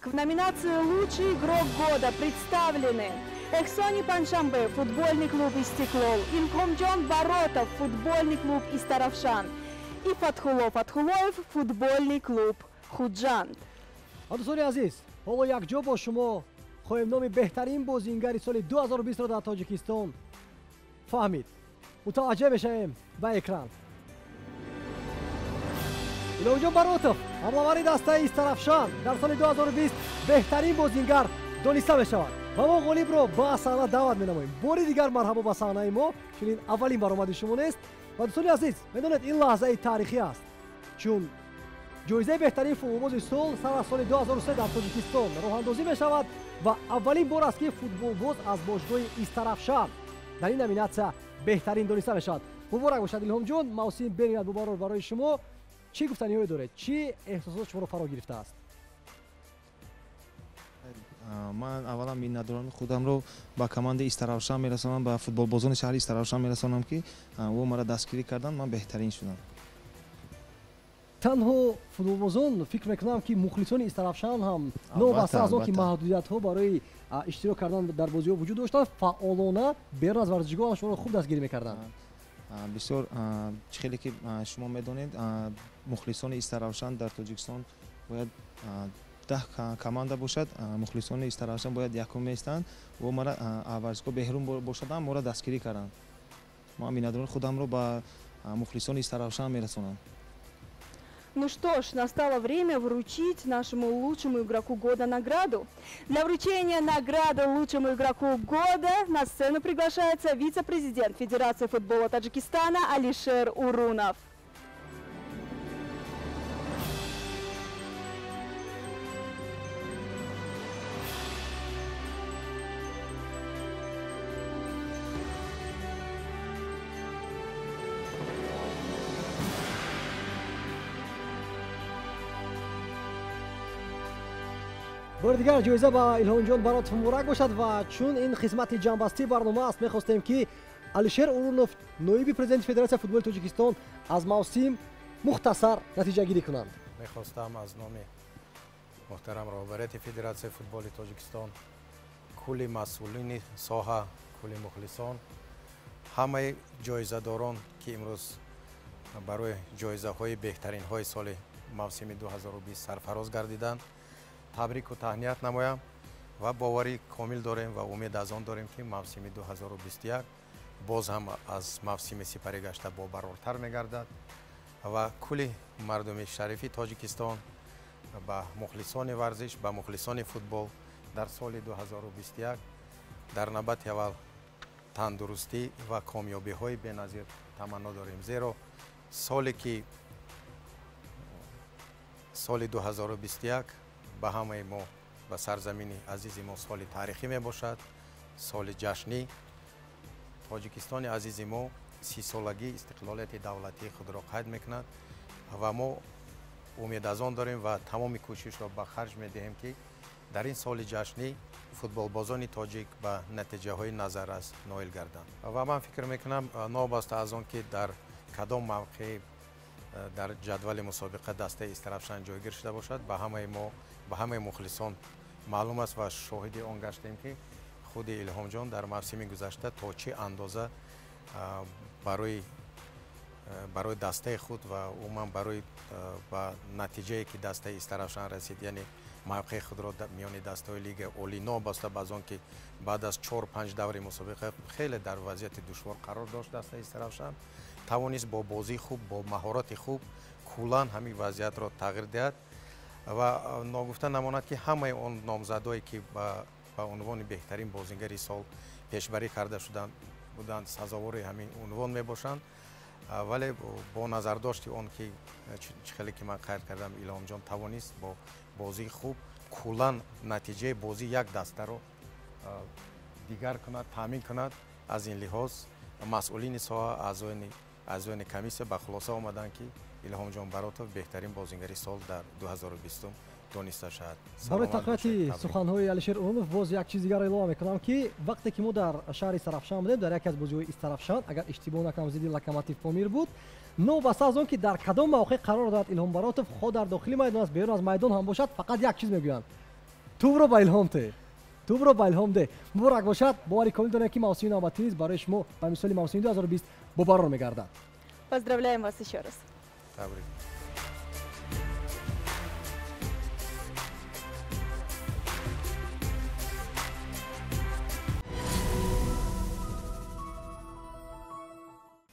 [SPEAKER 3] В номинации «Лучший игрок года» представлены Эхсони Паншамбе, футбольный клуб «Истеклол», Илхомджон Баротов, футбольный клуб «Истаравшан» и Фатхулов Фатхулоев, футбольный клуб «Худжанд».
[SPEAKER 2] дӯстони азиз, ҳоло якҷо бо шумо хоҳем номи беҳтарин бозингари соли 2020 ро дар тоҷикистон фаҳмид. мутаваҷҷеҳ мешавем ба экран. илҳомҷон баротов, ҳамлавари дастаи «Истаравшан» дар соли 2020 беҳтарин бозингар дониста мешавад ва мо ғолибро ба саҳна даъват менамоем. бори дигар марҳабо ба саҳнаи мо, чунин аввалин баромади шумо нест. ва дӯстони азиз, медонед ин лаҳзаи тарихӣ аст, чун ҷоизаи беҳтарин футболбози сол сар аз соли 2003 дар тоҷикистон роҳандозӣ мешавад ва аввалин бор аст ки футболбоз аз бошгоҳи «Истаравшан» дар ин номинатсия беҳтарин дониста мешавад. муборак бошад илҳомҷон, мавсим бемиёяд муборок барои шумо. чӣ гуфтаниҳое доред? чӣ эҳсосот шуморо фаро гирифтааст?
[SPEAKER 20] ман аввалан миннатдорони худамро ба командаи «Истаравшан» мерасонам, ба футболбозони шаҳри «Истаравшан» мерасонам, ки о маро дастгирӣ карданд, ман беҳтарин шудам.
[SPEAKER 2] танҳо футболбозон фикр мекунам ки мухлисони «Истаравшан» ҳам новобаста аз он ки маҳдудиятҳо барои иштирок кардан дар бозиҳо вуҷуд доштанд, фаъолона берун аз варзишгоҳ шуморо хуб дастгирӣ мекарданд.
[SPEAKER 20] бисёр хеле ки шумо медонед, мухлисони «Истаравшан» дар тоҷикистон бояд 10 команда бошад. мухлисони «Истаравшан» бояд якум меистанд. во мара варзишгоҳ беҳрум бошадам, моро дастгирӣ карданд. ман миннатдорони худамро ба мухлисони «Истаравшан» мерасонам.
[SPEAKER 3] Ну что ж, настало время вручить нашему лучшему игроку года награду. Для вручения награды лучшему игроку года на сцену приглашается вице-президент Федерации футбола Таджикистана Алишер Урунов.
[SPEAKER 2] бори дигар ҷоиза ба илҳомҷон баротов муборак бошад ва чун ин хизмати ҷамъбастии барнома аст, мехостем ки Алишер Урунов, ноиби президенти Федератсияи футболи Тоҷикистон, аз мавсим мухтасар натиҷагирӣ кунанд.
[SPEAKER 21] мехостам аз номи муҳтарам роҳбарияти Федератсияи футболи Тоҷикистон, кулли масъулини соҳа, кулли мухлисон, ҳамаи ҷоизадорон ки имрӯз барои ҷоизаҳои беҳтаринҳои соли мавсими 2020 сарфароз гардиданд, табрику таҳният намоям ва боварӣ комил дорем ва умед аз он дорем ки мавсими 2021 боз ҳам аз мавсими сипарӣ гашта бобарортар мегардад ва кулли мардуми шарифи Тоҷикистон ба мухлисони варзиш, ба мухлисони футбол дар соли 2021 дар навбати аввал тандурустӣ ва комёбиҳои беназир таманно дорем. зеро соле ки соли 2021 ба ҳамаи мо, ба сарзамини азизи мо соли таърихӣ мебошад, соли ҷашнӣ. Тоҷикистони азизи мо 30-солагии истиқлолияти давлатии худро қайд мекунад ва мо умед аз он дорем ва тамоми кӯшишро ба харҷ медиҳем ки дар ин соли ҷашнӣ футболбозони тоҷик ба натиҷаҳои назаррас ноил гарданд. ва ман фикр мекунам новобаста аз он ки дар кадом мавқеъ дар ҷадвали мусобиқа дастаи «Истаравшан» ҷойгир шуда бошад, ба ҳамаи мо, ба ҳамаи мухлисон маълум аст ва шоҳиди он гаштем ки худи илҳомҷон дар мавсими гузашта то чӣ андоза барои дастаи худ ва умуман барои ба натиҷае ки дастаи «Истаравшан» расид, яъне мавқеъи худро миёни дастаҳои лигаи олӣ новобаста ба аз он ки баъд аз 4-5 даври мусобиқа хеле дар вазъияти душвор қарор дошт дастаи «Истаравшан», тавонист бо бозии хуб, бо маҳорати хуб куллан ҳамин вазъиятро тағйир диҳад ва ногуфта намонад ки ҳамаи он номзадое ки ба унвони беҳтарин бозингари сол пешбарӣ карда шуданд буданд, сазовори ҳамин унвон мебошанд. вале бо назардошти он ки чӣ хеле ки ман қайд кардам, илҳомҷон тавонист бо бозии хуб куллан натиҷаи бозӣ як дастаро дигар кунад, таъмин кунад. аз ин лиҳоз масъулини соҳа, аъзоини комиссия ба хулоса омаданд ки илҳомҷон баротов беҳтарин бозингари сол дар 2020 дониста шавад.
[SPEAKER 2] барои тақвияти суханҳои Алишер Урунов боз як чиз дигар эълом мекунам ки вақте ки мо дар шаҳри Истаравшан будем, дар яке аз бозиҳои Истаравшан, агар иштибоҳ накунам, зидди Локомотив Помир буд, новобаста аз он ки дар кадом мавқеъ қарор дорад Илҳом Баротов, хо дар дохили майдон аст, берун аз майдон ҳам бошад, фақат як чиз мегӯянд: тубро ба илҳом те. Тубро ба илҳом де. Муборак бошад. бовари комил донем ки мавсими навбатӣ низ барои шумо ба мисоли мавсими 2020 бобарор мегардад.
[SPEAKER 3] Поздравляем вас еще раз.
[SPEAKER 21] Табрик.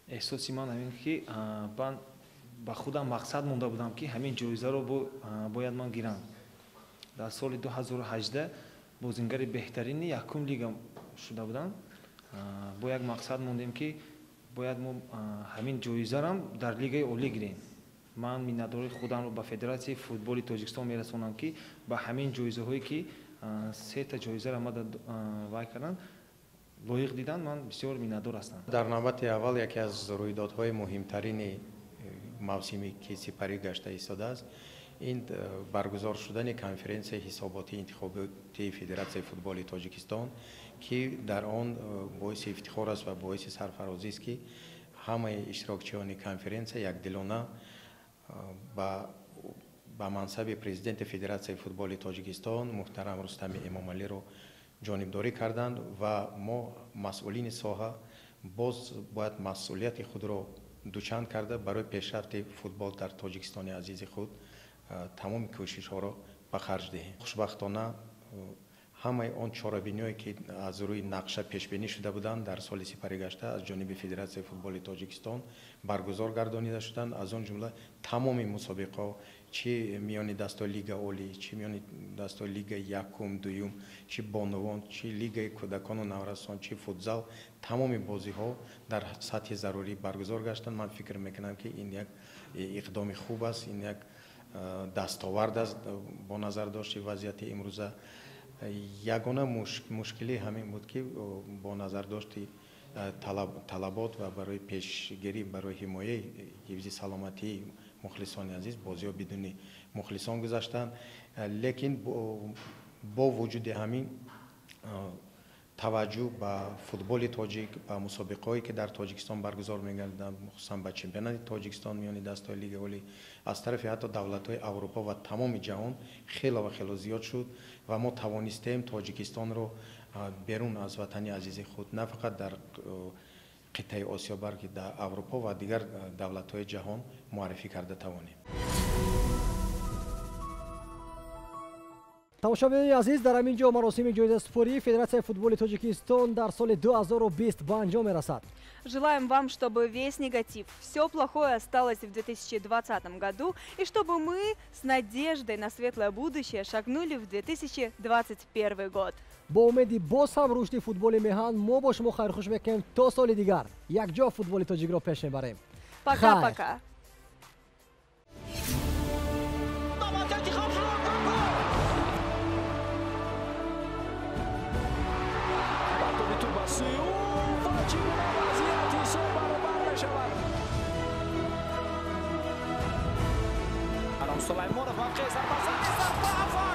[SPEAKER 1] эҳсоси ман ҳамин ки ман ба худам мақсад монда будам ки ҳамин ҷоизаро бояд ман гирам. дар соли 2018 бозингари беҳтарини якум лига шуда будам. бо як мақсад мондем ки бояд мо ҳамин ҷоизарам дар лигаи олӣ гирем. ман миннатдории худамро ба федератсияи футболи Тоҷикистон мерасонам ки ба ҳамин ҷоизаҳое ки 3 ҷоизаро ма вай карданд лоиқ дидан, ман бисёр миннатдор ҳастам.
[SPEAKER 21] дар навбати аввал яке аз рӯйдодҳои муҳимтарини мавсими ки сипарӣ гашта истодааст, ин баргузор шудани конференсияи ҳисоботии интихоботии Федератсияи футболи Тоҷикистон ки дар он боиси ифтихор аст ва боиси сарфарозист ки ҳамаи иштирокчиёни конференсия якдилона ба мансаби президенти Федератсияи футболи Тоҷикистон муҳтарам Рустами Эмомалиро ҷонибдорӣ карданд ва мо масъулини соҳа боз бояд масъулияти худро дучанд карда барои пешрафти футбол дар Тоҷикистони азизи худ тамоми кӯшишҳоро ба харҷ диҳем. хушбахтона ҳамаи он чорабиниҳое ки аз рӯи нақша пешбинӣ шуда буданд дар соли сипарӣ гашта аз ҷониби Федератсияи футболи Тоҷикистон баргузор гардонида шуданд. аз он ҷумла тамоми мусобиқаҳо чи миёни дастаҳои лига олӣ, чи миёни дастаҳои лига якум, дуюм, чи бонувон, чи лигаи кӯдакону наврасон, чи футзал, тамоми бозиҳо дар сатҳи зарурӣ баргузор гаштанд. ман фикр мекунам ки ин як иқдоми хуб аст, ин як дастовард аст бо назар дошти вазъияти имрӯза. ягона мушкилӣ ҳамин буд ки бо назар дошти талабот ва барои пешгирӣ барои ҳимояи ҳифзи саломатии мухлисони азиз бозиҳо бидуни мухлисон гузаштанд. лекин бо вуҷуди ҳамин таваҷҷӯҳ ба футболи тоҷик, ба мусобиқаҳое ки дар Тоҷикистон баргузор мегарданд, хусусан ба чемпионати Тоҷикистон миёни дастаҳои лигаи олӣ аз тарафи ҳатто давлатҳои Аврупо ва тамоми ҷаҳон хело ва хело зиёд шуд ва мо тавонистем Тоҷикистонро берун аз ватани азизи худ на фақат дар қитъаи Осиё балки дар Аврупо ва дигар давлатҳои ҷаҳон муаррифӣ карда тавонем.
[SPEAKER 2] тамошобинони азиз, дар ҳамин ҷо маросими ҷоизасупории Федератсияи футболи Тоҷикистон дар соли 2020 ба анҷом мерасад.
[SPEAKER 3] Желаем вам, чтобы весь негатив, все плохое осталось в 2020 году, и чтобы мы с надеждой на светлое будущее шагнули в 2021 год.
[SPEAKER 2] бо умеди боз ҳам рушди футболи меҳан мо бо шумо хайрхуш мекунем то соли дигар якҷо футболи тоҷикро пеш мебарем.
[SPEAKER 3] Пока-пока.
[SPEAKER 22] Сулаймонов, Марчес, Арбасани, Сарпафа!